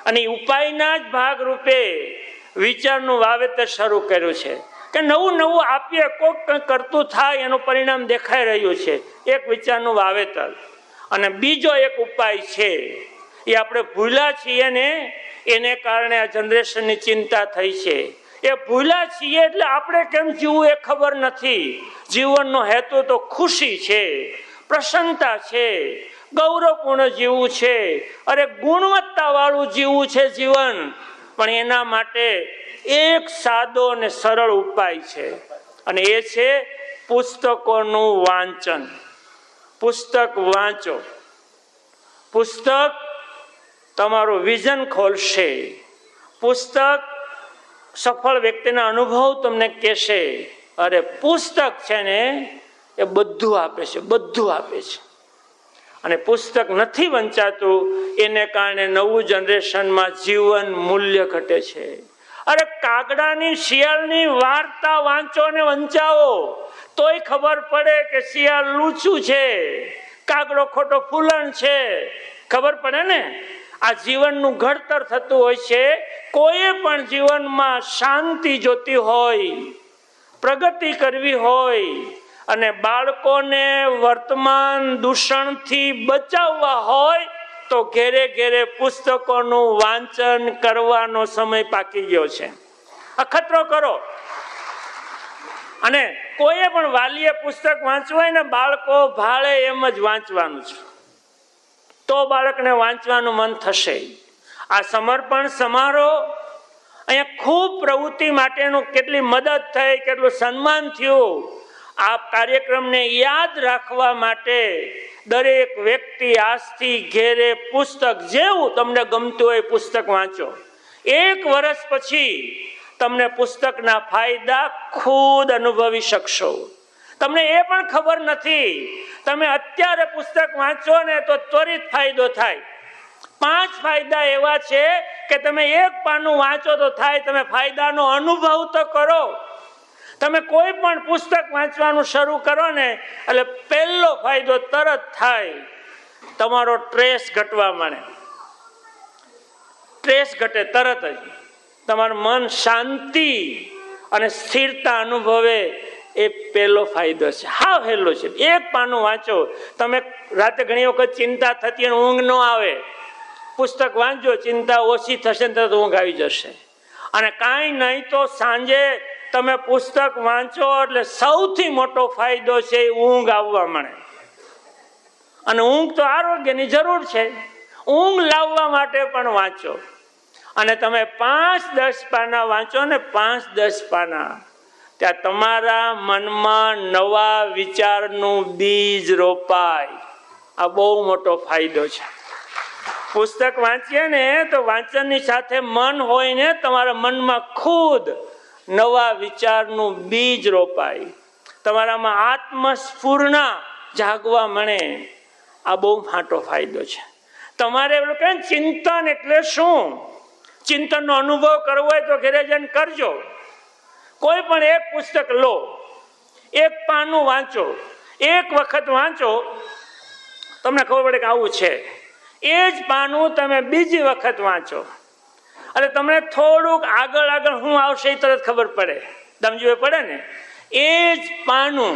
અને ઉપાયના જ ભાગરૂપે વિચારનું વાવેતર શરૂ કર્યું છે કે નવું નવું આપીએ, કોક કરતું થાય, એનું પરિણામ દેખાઈ રહ્યું છે. એક વિચારનું વાવેતર. અને બીજો એક ઉપાય છે, એ આપણે ભૂલા છીએ ને એને કારણે આ જનરેશનની ચિંતા થઈ છે. એ ભૂલા છીએ એટલે આપણે કેમ જીવવું એ ખબર નથી. જીવનનો હેતુ તો ખુશી છે, પ્રસન્નતા છે, ગૌરવપૂર્ણ જીવવું છે, અરે ગુણવત્તા વાળું જીવવું છે જીવન. પણ એના માટે એક સાદો અને સરળ ઉપાય છે અને એ છે પુસ્તકોનું વાંચન. પુસ્તક વાંચો. પુસ્તક તમારું વિઝન ખોલશે. પુસ્તક સફળ વ્યક્તિના અનુભવ તમને કહેશે. અરે પુસ્તક છે ને એ બધું આપે છે, બધું આપે છે. અને પુસ્તક નથી વંચાતું એને કારણે નવું જનરેશનમાં જીવન મૂલ્ય ઘટે છે. અરે કાગડાની, શિયાળની વાર્તા વાંચો ને વંચાવો તોય ખબર પડે કે શિયાળ લૂચું છે, કાગડો ખોટો ફૂલણ છે. ખબર પડે ને. આ જીવનનું ઘડતર થતું હોય છે. કોઈએ પણ જીવનમાં શાંતિ જોતી હોય, પ્રગતિ કરવી હોય અને બાળકોને વર્તમાન દૂષણથી બચાવવા હોય તો ઘેરે ઘેરે પુસ્તકોનું વાંચન કરવાનો સમય પાકી ગયો છે. અખતરો કરો. અને કોઈએ પણ વાલીએ પુસ્તક વાંચવું હોય ને બાળકો ભાળે એમ જ વાંચવાનું છે, તો બાળકને વાંચવાનું મન થશે. આ સમર્પણ સમારોહ અહીંયા ખૂબ પ્રવૃત્તિ માટેનું કેટલી મદદ થઈ, કેટલું સન્માન થયું. આ કાર્યક્રમને યાદ રાખવા માટે દરેક વ્યક્તિ આજથી ઘેરે પુસ્તક, જેવું તમને ગમતું હોય પુસ્તક વાંચો. 1 વર્ષ પછી તમને પુસ્તકના ફાયદા ખુદ અનુભવી શકશો. તમને એ પણ ખબર નથી, તમે અત્યારે પુસ્તક વાંચો ને તો ત્વરિત ફાયદો થાય. 5 ફાયદા એવા છે કે તમે 1 પાનું વાંચો તો થાય. તમે ફાયદાનો અનુભવ તો કરો. તમે કોઈ પણ પુસ્તક વાંચવાનું શરૂ કરો ને એટલે પહેલો ફાયદો તરત થાય, તમારો સ્ટ્રેસ ઘટવા માંડે. સ્ટ્રેસ ઘટે તરત જ, તમારું મન શાંતિ અને સ્થિરતા અનુભવે. એ પહેલો ફાયદો છે, હા પહેલો છે. 1 પાનું વાંચો. તમે રાતે ઘણી વખત ચિંતા થતી અને ઊંઘ ન આવે, પુસ્તક વાંચજો, ચિંતા ઓછી થશે ને તરત ઊંઘ આવી જશે. અને કાંઈ નહીં તો સાંજે તમે પુસ્તક વાંચો એટલે સૌથી મોટો ફાયદો છે ઊંઘ આવવા મળે. અને ઊંઘ તો આરોગ્યની જરૂર છે, ઊંઘ લાવવા માટે પણ વાંચો. અને તમે 5-10 પાના વાંચો ને, 5-10 પાના, ત્યાં તમારા મનમાં નવા વિચારનું બીજ રોપાય. આ બહુ મોટો ફાયદો છે. પુસ્તક વાંચીએ ને તો વાંચનની સાથે મન હોય ને, તમારા મનમાં ખુદ નવા વિચારનું બીજ રોપાય. તમારામાં આત્મસ્ફૂર્ણા જાગવા મળે. આ બહુ મોટો ફાયદો છે. તમારે એવું કહે ચિંતન એટલે શું? ચિંતનનો અનુભવ કરવો હોય તો ઘરે જઈને કરજો. કોઈ પણ 1 પુસ્તક લો, 1 પાનું વાંચો, 1 વખત વાંચો, તમને ખબર પડે કે આવું છે. એ જ પાનું તમે બીજી વખત વાંચો એટલે તમને થોડુંક આગળ શું આવશે એ તરત ખબર પડે, સમજવું પડે ને. એ જ પાનું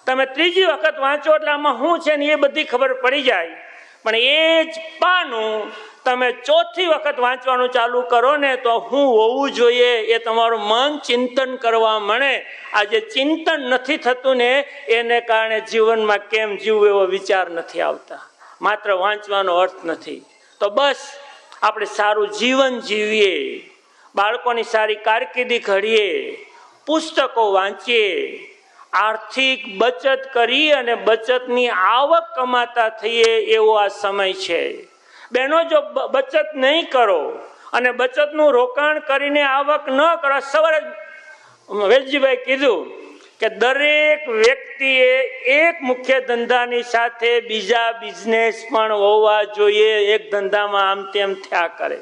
તમે ત્રીજી વખત વાંચો એટલે આમાં શું છે ને એ બધી ખબર પડી જાય. પણ એ જ પાનું તમે 4થી વખત વાંચવાનું ચાલુ કરો ને તો શું હોવું જોઈએ એ તમારું મન ચિંતન કરવા મળે. આ જે ચિંતન નથી થતું ને એને કારણે જીવનમાં કેમ જીવવું એવો વિચાર નથી આવતા. માત્ર વાંચવાનો અર્થ નથી. તો બસ આપણે સારું જીવન જીવીએ, બાળકોની સારી કારકિર્દી ઘડીએ, પુસ્તકો વાંચીએ, આર્થિક બચત કરી અને બચતની આવક કમાતા થઈએ એવો આ સમય છે. બહેનો, જો બચત નહીં કરો અને બચતનું રોકાણ કરીને આવક ન કરો, સવારે વેલજીભાઈ કીધું કે દરેક વ્યક્તિએ એક મુખ્ય ધંધાની સાથે બીજા બિઝનેસ પણ હોવા જોઈએ. એક ધંધામાં આમ તેમ થયા કરે.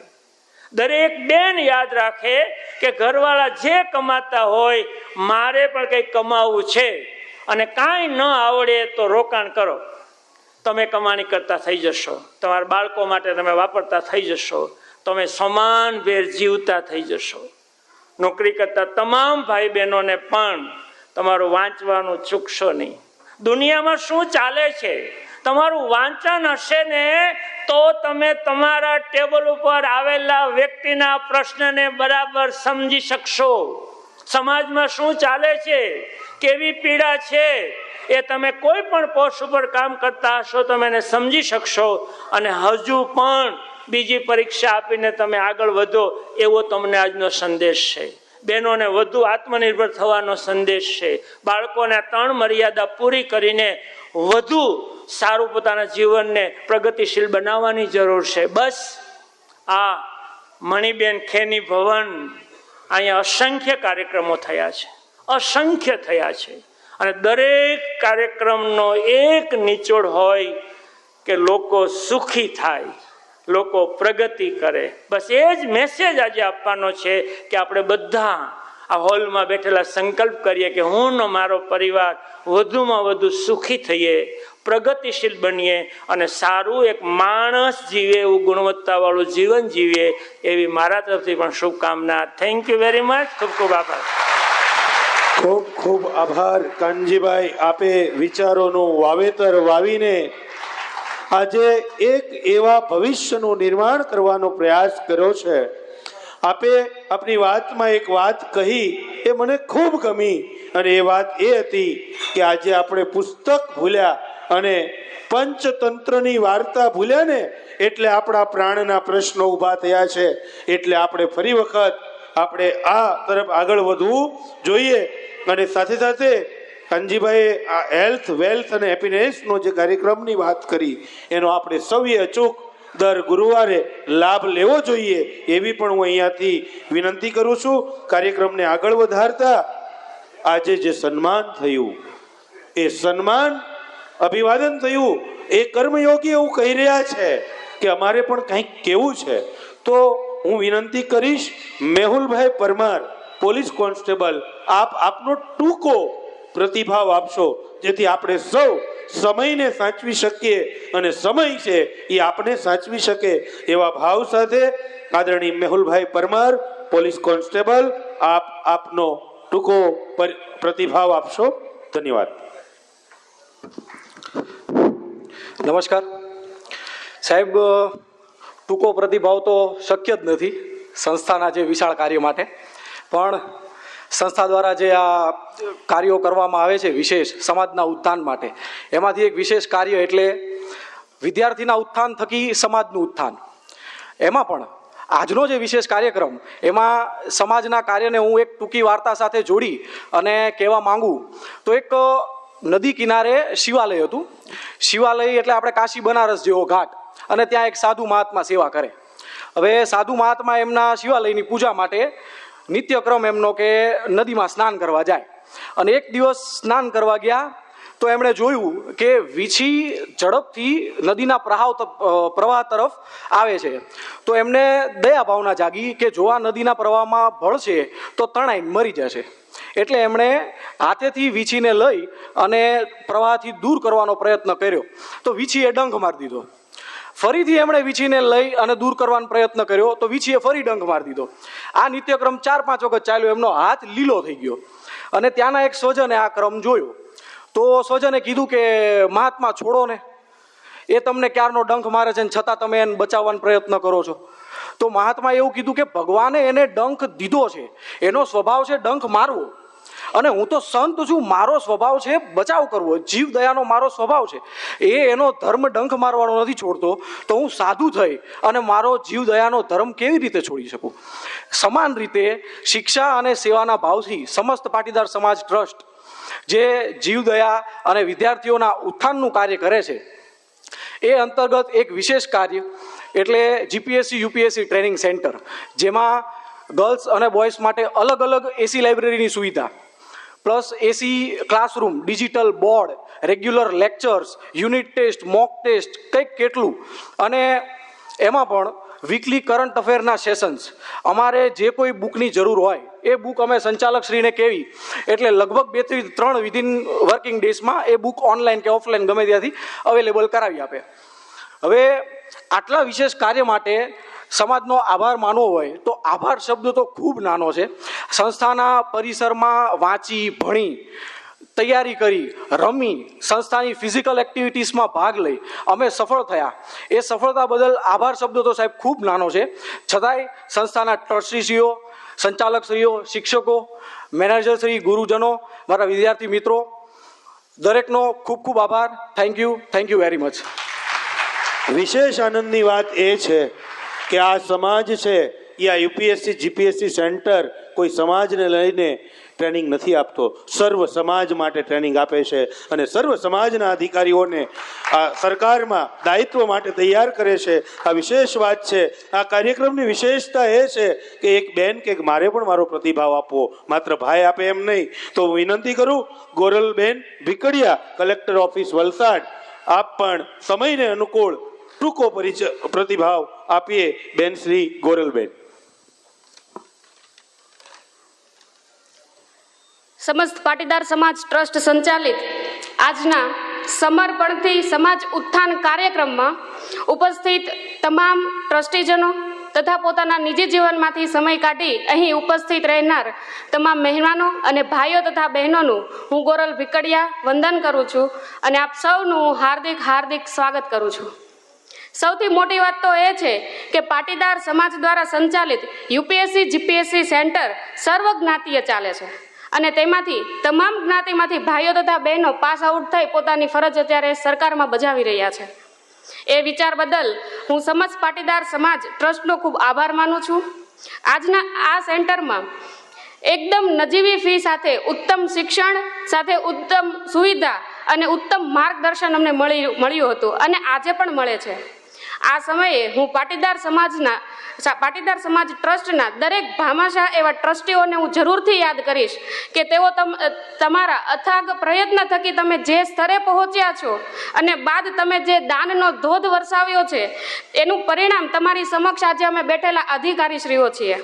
દરેક બેન યાદ રાખે કે ઘરવાળા જે કમાતા હોય મારે પણ કંઈક કમાવું છે અને કાંઈ ન આવડે તો રોકાણ કરો. તમે કમાણી કરતા થઈ જશો, તમારા બાળકો માટે તમે વાપરતા થઈ જશો, તમે સમાન ભેર જીવતા થઈ જશો. નોકરી કરતા તમામ ભાઈ બહેનોને પણ તમારું વાંચવાનું ચૂકશો નહીં. દુનિયામાં શું ચાલે છે તમારું વાંચન હશે ને તો તમે તમારા ટેબલ ઉપર આવેલા વ્યક્તિના પ્રશ્નને બરાબર સમજી શકશો. સમાજમાં શું ચાલે છે, કેવી પીડા છે, એ તમે કોઈ પણ પોસ્ટ ઉપર કામ કરતા હશો તમે એને સમજી શકશો. અને હજુ પણ બીજી પરીક્ષા આપીને તમે આગળ વધો એવો તમને આજનો સંદેશ છે. બહેનોને વધુ આત્મનિર્ભર થવાનો સંદેશ છે. બાળકોને 3 મર્યાદા પૂરી કરીને વધુ સારું પોતાના જીવનને પ્રગતિશીલ બનાવવાની જરૂર છે. બસ આ મણિબેન ખેની ભવન અહીંયા અસંખ્ય કાર્યક્રમો થયા છે, અસંખ્ય થયા છે. અને દરેક કાર્યક્રમનો એક નિચોડ હોય કે લોકો સુખી થાય, લોકો પ્રગતિ કરે. બસ એ જ મેસેજ આજે આપવાનો છે કે આપણે બધા આ હોલમાં બેઠેલા સંકલ્પ કરીએ કે હું ને મારો પરિવાર વધુમાં વધુ સુખી થઈએ, પ્રગતિશીલ બનીએ અને સારું એક માણસ જીવે એવું ગુણવત્તાવાળું જીવન જીવીએ એવી મારા તરફથી પણ શુભકામના. Thank you very much. ખૂબ ખૂબ આભાર. ખૂબ ખૂબ આભાર કાનજીભાઈ. આપે વિચારોનું વાવેતર વાવીને આજે એક એવા ભવિષ્યનું નિર્માણ કરવાનો પ્રયાસ કર્યો છે. આપે આપની વાતમાં એક વાત કહી એ મને ખૂબ ગમી અને એ વાત એ હતી કે આજે આપણે પુસ્તક ભૂલ્યા અને પંચતંત્રની વાર્તા ભૂલ્યા ને એટલે આપણા પ્રાણના પ્રશ્નો ઊભા થયા છે. એટલે આપણે ફરી વખત આપણે આ તરફ આગળ વધવું જોઈએ. અને સાથે સાથે કાનજીભાઈએ આ હેલ્થ, વેલ્થ અને હેપીનેસનો જે કાર્યક્રમની વાત કરી એનો આપણે સૌએ અચૂક દર ગુરુવારે લાભ લેવો જોઈએ એવી પણ હું અહીંયાથી વિનંતી કરું છું. કાર્યક્રમને આગળ વધારતા આજે જે સન્માન થયું એ સન્માન, અભિવાદન થયું, એ કર્મયોગી એવું કહી રહ્યા છે કે અમારે પણ કંઈક કેવું છે. તો હું વિનંતી કરીશ, મેહુલભાઈ પરમાર, પોલીસ કોન્સ્ટેબલ, આપનો ટૂંકો પ્રતિભાવ આપશો જેથી આપણે સૌ સમયને સાચવી શકીએ અને સમય છે એ આપણે સાચવી શકે એવા ભાવ સાથે આદરણીય મેહુલભાઈ પરમાર, પોલીસ કોન્સ્ટેબલ, આપનો ટૂંકો પ્રતિભાવ આપશો. ધન્યવાદ. નમસ્કાર સાહેબ, ટૂંકો પ્રતિભાવ તો શક્ય જ નથી સંસ્થાના જે વિશાળ કાર્ય માટે, પણ સંસ્થા દ્વારા જે આ કાર્યો કરવામાં આવે છે વિશેષ સમાજના ઉત્થાન માટે, એમાંથી એક વિશેષ કાર્ય એટલે વિદ્યાર્થીના ઉત્થાન થકી સમાજનું ઉત્થાન. એમાં પણ આજનો જે વિશેષ કાર્યક્રમ, એમાં સમાજના કાર્યને હું એક ટૂંકી વાર્તા સાથે જોડી અને કહેવા માંગુ તો એક નદી કિનારે શિવાલય હતું. શિવાલય એટલે આપણે કાશી બનારસ જેવો ઘાટ, અને ત્યાં એક સાધુ મહાત્મા સેવા કરે. હવે સાધુ મહાત્મા એમના શિવાલયની પૂજા માટે નિત્યક્રમ એમનો કે નદીમાં સ્નાન કરવા જાય. અને એક દિવસ સ્નાન કરવા ગયા તો એમણે જોયું કે વીછી ઝડપથી નદીના પ્રવાહ તરફ આવે છે. તો એમને દયા ભાવના જાગી કે જો આ નદીના પ્રવાહમાં ભળશે તો તણાઈને મરી જશે. એટલે એમણે હાથેથી વીછીને લઈ અને પ્રવાહથી દૂર કરવાનો પ્રયત્ન કર્યો તો વીછીએ ડંખ મારી દીધો. ફરીથી એમણે વીછીને લઈ અને દૂર કરવાનો પ્રયત્ન કર્યો તો વીછીએ ફરી ડંખ મારી દીધો. આ નિત્યક્રમ 4-5 વખત ચાલ્યો. એમનો હાથ લીલો થઈ ગયો અને ત્યાંના એક સ્વજને આ ક્રમ જોયો તો સ્વજને કીધું કે મહાત્મા છોડો ને, એ તમને ક્યારનો ડંખ મારે છે ને છતાં તમે એને બચાવવાનો પ્રયત્ન કરો છો. તો મહાત્માએ એવું કીધું કે ભગવાને એને ડંખ દીધો છે, એનો સ્વભાવ છે ડંખ મારવો, અને હું તો સંત છું, મારો સ્વભાવ છે બચાવ કરવો, જીવ દયાનો મારો સ્વભાવ છે. એનો ધર્મ ડંખ મારવાનો નથી છોડતો, તો હું સાધુ થઈ અને મારો જીવ દયાનો ધર્મ કેવી રીતે છોડી શકું? સમાન રીતે શિક્ષા અને સેવાના ભાવથી સમસ્ત પાટીદાર સમાજ ટ્રસ્ટ જે જીવદયા અને વિદ્યાર્થીઓના ઉત્થાનનું કાર્ય કરે છે, એ અંતર્ગત એક વિશેષ કાર્ય એટલે જીપીએસસી યુપીએસસી ટ્રેનિંગ સેન્ટર, જેમાં ગર્લ્સ અને બોયઝ માટે અલગ અલગ એસી લાઇબ્રેરીની સુવિધા, plus AC classroom, digital board, regular lectures, unit test, mock test, કંઈક કેટલું. અને એમાં પણ વીકલી કરંટ અફેરના સેશન્સ. અમારે જે કોઈ બુકની જરૂર હોય એ બુક અમે સંચાલકશ્રીને કહેવી એટલે લગભગ 2 થી 3 વિધિન વર્કિંગ ડેઝમાં એ બુક ઓનલાઈન કે ઓફલાઈન ગમે ત્યાંથી અવેલેબલ કરાવી આપે. હવે આટલા વિશેષ કાર્ય માટે સમાજનો આભાર માનવો હોય તો આભાર શબ્દ તો ખૂબ નાનો છે. સંસ્થાના પરિસરમાં વાંચી, ભણી, તૈયારી કરી, રમી, સંસ્થાની ફિઝિકલ એક્ટિવિટીઝમાં ભાગ લઈ અમે સફળ થયા. એ સફળતા બદલ આભાર શબ્દ તો સાહેબ ખૂબ નાનો છે. છતાંય સંસ્થાના ટ્રસ્ટીશ્રીઓ, સંચાલકશ્રીઓ, શિક્ષકો, મેનેજરશ્રી, ગુરુજનો, મારા વિદ્યાર્થી મિત્રો, દરેકનો ખૂબ ખૂબ આભાર. Thank you very much. વિશેષ આનંદની વાત એ છે કે આ સમાજ છે એ આ યુપીએસસી જીપીએસસી સેન્ટર કોઈ સમાજને લઈને ટ્રેનિંગ નથી આપતો, સર્વ સમાજ માટે ટ્રેનિંગ આપે છે અને સર્વ સમાજના અધિકારીઓને આ સરકારમાં દાયિત્વ માટે તૈયાર કરે છે. આ વિશેષ વાત છે. આ કાર્યક્રમની વિશેષતા એ છે કે એક બેન કે મારે પણ મારો પ્રતિભાવ આપવો, માત્ર ભાઈ આપે એમ નહીં. તો વિનંતી કરું, ગોરલબેન ભીકડિયા, કલેક્ટર ઓફિસ વલસાડ, આપ પણ સમયને અનુકૂળ ટૂંકો પ્રતિભાવ આપીએ. બેન શ્રી ગોરલબેન. સમસ્ત પાટીદાર સમાજ ટ્રસ્ટ સંચાલિત આજના સમર્પણથી સમાજ ઉત્થાન કાર્યક્રમમાં ઉપસ્થિત તમામ ટ્રસ્ટીજનો તથા પોતાના નિજી જીવનમાંથી સમય કાઢી અહીં ઉપસ્થિત રહેનાર તમામ મહેમાનો અને ભાઈઓ તથા બહેનોનું હું ગોરલ ભીકડિયા વંદન કરું છું અને આપ સૌનું હાર્દિક સ્વાગત કરું છું. સૌથી મોટી વાત તો એ છે કે પાટીદાર સમાજ દ્વારા સંચાલિત યુપીએસસી જીપીએસસી સેન્ટર સર્વજ્ઞાતીય ચાલે છે અને તેમાંથી તમામ જ્ઞાતિમાંથી ભાઈઓ તથા બહેનો પાસ આઉટ થઈ પોતાની ફરજ અત્યારે સરકારમાં બજાવી રહ્યા છે. એ વિચાર બદલ હું સમસ્ત પાટીદાર સમાજ ટ્રસ્ટનો ખૂબ આભાર માનું છું. આજના આ સેન્ટરમાં એકદમ નજીવી ફી સાથે ઉત્તમ શિક્ષણ સાથે ઉત્તમ સુવિધા અને ઉત્તમ માર્ગદર્શન અમને મળ્યું હતું અને આજે પણ મળે છે. આ સમયે હું પાટીદાર સમાજ ટ્રસ્ટના દરેક ભામાશાહ એવા ટ્રસ્ટીઓને હું જરૂરથી યાદ કરીશ કે તેઓ તમારા અથાગ પ્રયત્ન થકી તમે જે સ્તરે પહોંચ્યા છો અને બાદ તમે જે દાનનો ધોધ વરસાવ્યો છે એનું પરિણામ તમારી સમક્ષ આજે અમે બેઠેલા અધિકારીશ્રીઓ છીએ.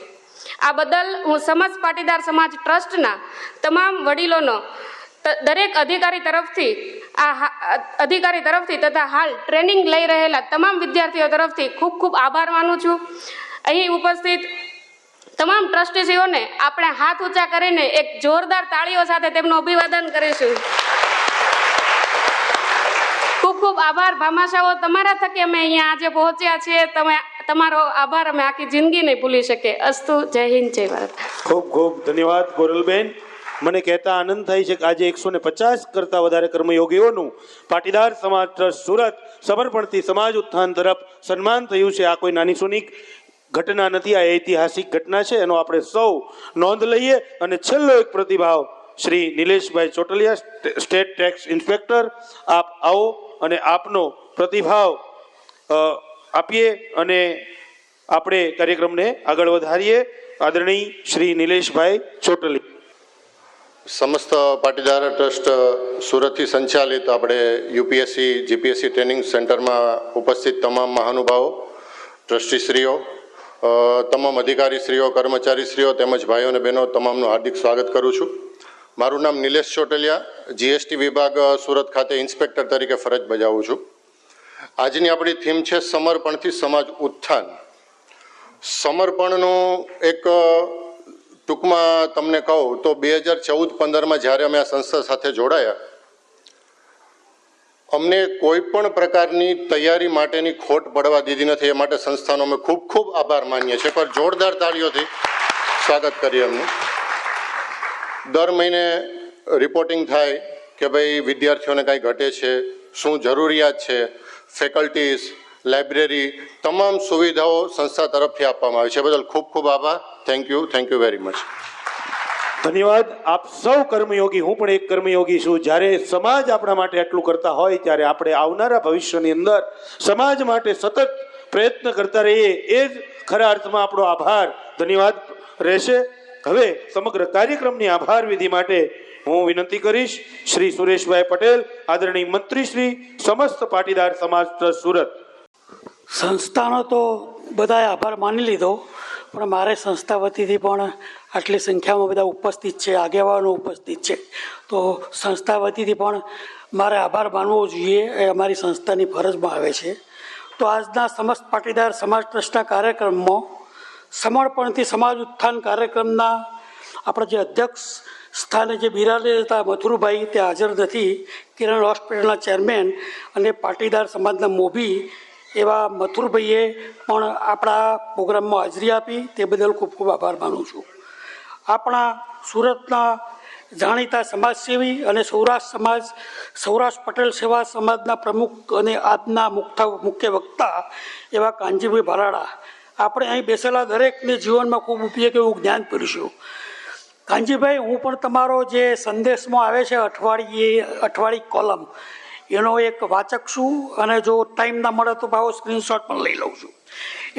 આ બદલ હું સમસ્ત પાટીદાર સમાજ ટ્રસ્ટના તમામ વડીલોનો દરેક અધિકારી તરફથી તથા હાલ ટ્રેનિંગ લઈ રહેલા તમામ વિદ્યાર્થીઓ તરફથી ખૂબ ખૂબ આભાર માનું છું. અહીં ઉપસ્થિત તમામ ટ્રસ્ટીશ્રીઓને આપણે હાથ ઊંચા કરીને એક જોરદાર તાળીઓ સાથે તેમનું અભિવાદન કરીશું. ખૂબ ખૂબ આભાર ભામાશાઓ, તમારા થકી અમે અહીંયા આજે પહોંચ્યા છીએ. તમારો આભાર અમે આખી જિંદગી નહીં ભૂલી શકીએ. અસ્તુ. જય હિન્દ, જય ભારત. ખૂબ ખૂબ ધન્યવાદ ગોરલબેન. મને કહેતા આનંદ થાય છે કે આજે 150 કરતા વધારે કર્મયોગીઓનું પાટીદાર સમાજ ટ્રસ્ટ સુરત સમર્પણથી સમાજ ઉત્થાન તરફ સન્માન થયું છે. આ કોઈ નાની સુની ઘટના નથી, આ ઐતિહાસિક ઘટના છે. એનો આપણે સૌ નોંધ લઈએ. અને છેલ્લો એક પ્રતિભાવ શ્રી નિલેશભાઈ ચોટલિયા, સ્ટેટ ટેક્સ ઇન્સ્પેક્ટર, આપ આવો અને આપનો પ્રતિભાવ આપીએ અને આપણે કાર્યક્રમને આગળ વધારીએ. આદરણીય શ્રી નિલેશભાઈ ચોટલિયા. સમસ્ત પાટીદાર ટ્રસ્ટ સુરતથી સંચાલિત આપણે યુપીએસસી જીપીએસસી ટ્રેનિંગ સેન્ટરમાં ઉપસ્થિત તમામ મહાનુભાવો, ટ્રસ્ટીશ્રીઓ, તમામ અધિકારીશ્રીઓ, કર્મચારીશ્રીઓ તેમજ ભાઈઓ અને બહેનો તમામનું હાર્દિક સ્વાગત કરું છું. મારું નામ નિલેશ ચોટલિયા, જીએસટી વિભાગ સુરત ખાતે ઇન્સ્પેક્ટર તરીકે ફરજ બજાવું છું. આજની આપણી થીમ છે સમર્પણથી સમાજ ઉત્થાન. સમર્પણનું એક ટૂંકમાં તમને કહું તો 2014-15 જ્યારે અમે આ સંસ્થા સાથે જોડાયા, અમને કોઈ પણ પ્રકારની તૈયારી માટેની ખોટ પડવા દીધી નથી. એ માટે સંસ્થાનો અમે ખૂબ ખૂબ આભાર માનીએ છીએ. પર જોરદાર તાળીઓથી સ્વાગત કરીએ અમને. દર મહિને રિપોર્ટિંગ થાય કે ભાઈ વિદ્યાર્થીઓને કાંઈ ઘટે છે, શું જરૂરિયાત છે, ફેકલ્ટીઝ, લાઇબ્રેરી, તમામ સુવિધાઓ સંસ્થા તરફથી આપવામાં આવે છે. બદલ ખૂબ ખૂબ આભાર. Thank you very much. ધન્યવાદ. આપ સૌ કર્મયોગી, હું પણ એક કર્મયોગી છું. જ્યારે સમાજ આપણા માટે આટલું કરતા હોય ત્યારે આપણે આવનારા ભવિષ્યની અંદર સમાજ માટે સતત પ્રયત્ન કરતા રહીએ. એ જ ખરા અર્થમાં આપણો આભાર ધન્યવાદ રહેશે. હવે સમગ્ર કાર્યક્રમની આભાર વિધિ માટે હું વિનંતી કરીશ શ્રી સુરેશભાઈ પટેલ, આદરણીય મંત્રી શ્રી, સમસ્ત પાટીદાર સમાજ ટ્રસ્ટ સુરત. સંસ્થાનો તો બધાએ આભાર માની લીધો, પણ મારે સંસ્થા વતીથી પણ આટલી સંખ્યામાં બધા ઉપસ્થિત છે, આગેવાનો ઉપસ્થિત છે, તો સંસ્થા વતીથી પણ મારે આભાર માનવો જોઈએ. એ અમારી સંસ્થાની ફરજમાં આવે છે. તો આજના સમસ્ત પાટીદાર સમાજ ટ્રસ્ટના કાર્યક્રમમાં સમર્પણથી સમાજ ઉત્થાન કાર્યક્રમના આપણા જે અધ્યક્ષ સ્થાને જે બિરાજે હતા મથુરભાઈ, તે હાજર નથી. કિરણ હોસ્પિટલના ચેરમેન અને પાટીદાર સમાજના મોભી એવા મથુરભાઈએ પણ આપણા પ્રોગ્રામમાં હાજરી આપી. તે બદલ ખૂબ ખૂબ આભાર માનું છું. આપણા સુરતના જાણીતા સમાજસેવી અને સૌરાષ્ટ્ર પટેલ સેવા સમાજના પ્રમુખ અને આજના મુખ્ય વક્તા એવા કાનજીભાઈ ભરાડા, આપણે અહીં બેસેલા દરેકને જીવનમાં ખૂબ ઉપયોગી એવું જ્ઞાન પીરસ્યું. કાનજીભાઈ, હું પણ તમારો જે સંદેશમાં આવે છે અઠવાડિયે કોલમ, એનો એક વાચક છું અને જો ટાઈમ ના મળે તો ભાવ સ્ક્રીનશોટ પણ લઈ લઉં છું.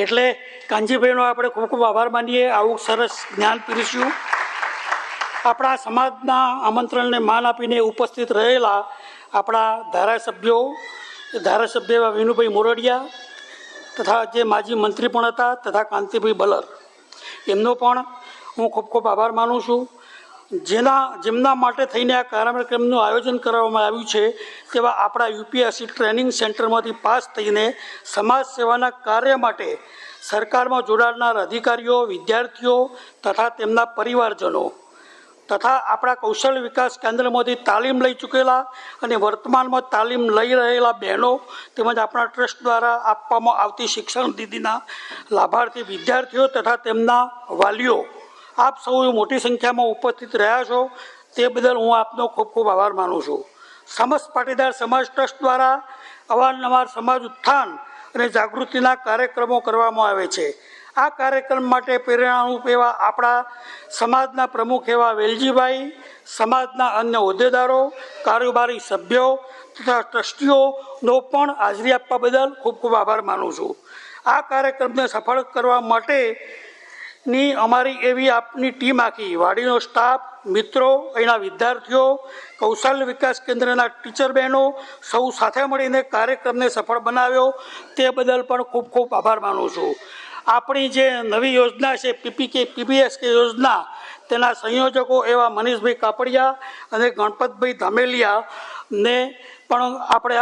એટલે કાનજીભાઈનો આપણે ખૂબ ખૂબ આભાર માનીએ. આવું સરસ જ્ઞાન પીરસ્યું. આપણા સમાજના આમંત્રણને માન આપીને ઉપસ્થિત રહેલા આપણા ધારાસભ્ય એવા વિનુભાઈ મોરડિયા તથા જે માજી મંત્રી પણ હતા તથા કાંતિભાઈ બલર, એમનો પણ હું ખૂબ ખૂબ આભાર માનું છું. જેમના માટે થઈને આ કાર્યક્રમનું આયોજન કરવામાં આવ્યું છે તેવા આપણા યુપીએસસી ટ્રેનિંગ સેન્ટરમાંથી પાસ થઈને સમાજ સેવાના કાર્ય માટે સરકારમાં જોડાનાર અધિકારીઓ, વિદ્યાર્થીઓ તથા તેમના પરિવારજનો તથા આપણા કૌશલ્ય વિકાસ કેન્દ્રમાંથી તાલીમ લઈ ચૂકેલા અને વર્તમાનમાં તાલીમ લઈ રહેલા બહેનો તેમજ આપણા ટ્રસ્ટ દ્વારા આપવામાં આવતી શિક્ષણ નીતિના લાભાર્થી વિદ્યાર્થીઓ તથા તેમના વાલીઓ આપ સૌ મોટી સંખ્યામાં ઉપસ્થિત રહ્યા છો તે બદલ હું આપનો ખૂબ ખૂબ આભાર માનું છું. સમસ્ત પાટીદાર સમાજ ટ્રસ્ટ દ્વારા અવારનવાર સમાજ ઉત્થાન અને જાગૃતિના કાર્યક્રમો કરવામાં આવે છે. આ કાર્યક્રમ માટે પ્રેરણારૂપ એવા આપણા સમાજના પ્રમુખ એવા વેલજીભાઈ, સમાજના અન્ય હોદ્દેદારો, કારોબારી સભ્યો તથા ટ્રસ્ટીઓનો પણ હાજરી આપવા બદલ ખૂબ ખૂબ આભાર માનું છું. આ કાર્યક્રમને સફળ કરવા માટેની અમારી એવી આપની ટીમ આખી, વાડીનો સ્ટાફ, મિત્રો, અહીંના વિદ્યાર્થીઓ, કૌશલ્ય વિકાસ કેન્દ્રના ટીચર બહેનો સૌ સાથે મળીને કાર્યક્રમને સફળ બનાવ્યો તે બદલ પણ ખૂબ ખૂબ આભાર માનું છું. આપણી જે નવી યોજના છે પીપીએસકે યોજના, તેના સંયોજકો એવા મનીષભાઈ કાપડિયા અને ગણપતભાઈ ધામેલિયાને પણ આપણે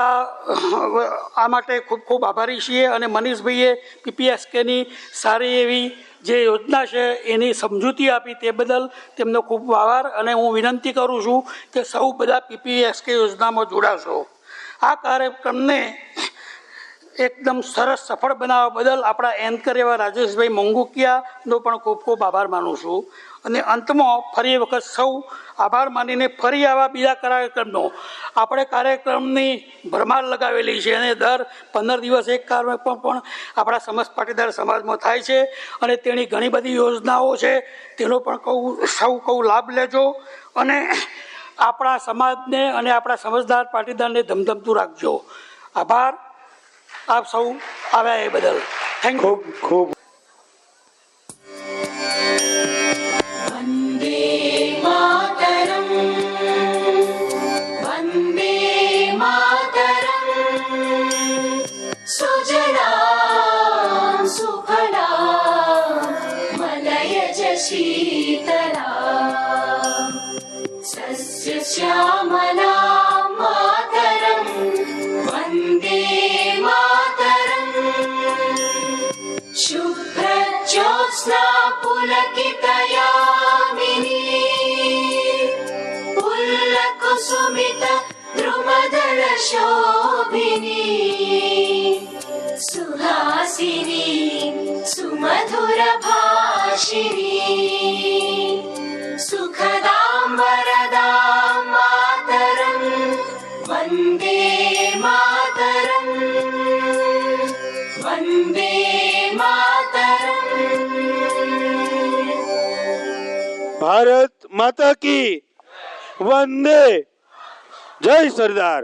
આ માટે ખૂબ ખૂબ આભારી છીએ. અને મનીષભાઈએ પીપીએસકેની સારી એવી જે યોજના છે એની સમજૂતી આપી તે બદલ તેમનો ખૂબ આભાર. અને હું વિનંતી કરું છું કે સૌ બધા પીપીએસકે યોજનામાં જોડાશો. આ કાર્યક્રમને એકદમ સરસ સફળ બનાવવા બદલ આપણા એન્કર એવા રાજેશભાઈ મંગુકિયાનો પણ ખૂબ ખૂબ આભાર માનું છું. અને અંતમાં ફરી વખત સૌ આભાર માનીને ફરી આવા બીજા કાર્યક્રમનો આપણે કાર્યક્રમની ભરમાર લગાવેલી છે અને દર 15 દિવસ એક કાર્યક્રમ પણ આપણા સમસ્ત પાટીદાર સમાજમાં થાય છે. અને તેની ઘણી બધી યોજનાઓ છે, તેનો પણ સૌ લાભ લેજો અને આપણા સમાજને અને આપણા સમજદાર પાટીદારને ધમધમતું રાખજો. આભાર આપ સૌ આવ્યા એ બદલ. Thank you. ખૂબ श्यामला मातरं वन्दे मातरं शुभ्रज्योत्स्ना पुलकितयामिनी पुल्लकुसुमित द्रुमदलशोभिनी सुहासिनी सुमधुरभाषिणी सुखदां वरदां मातरं वन्दे मातरं वन्दे मातरं. ભારત માતા કી વંદે. જય સરદાર.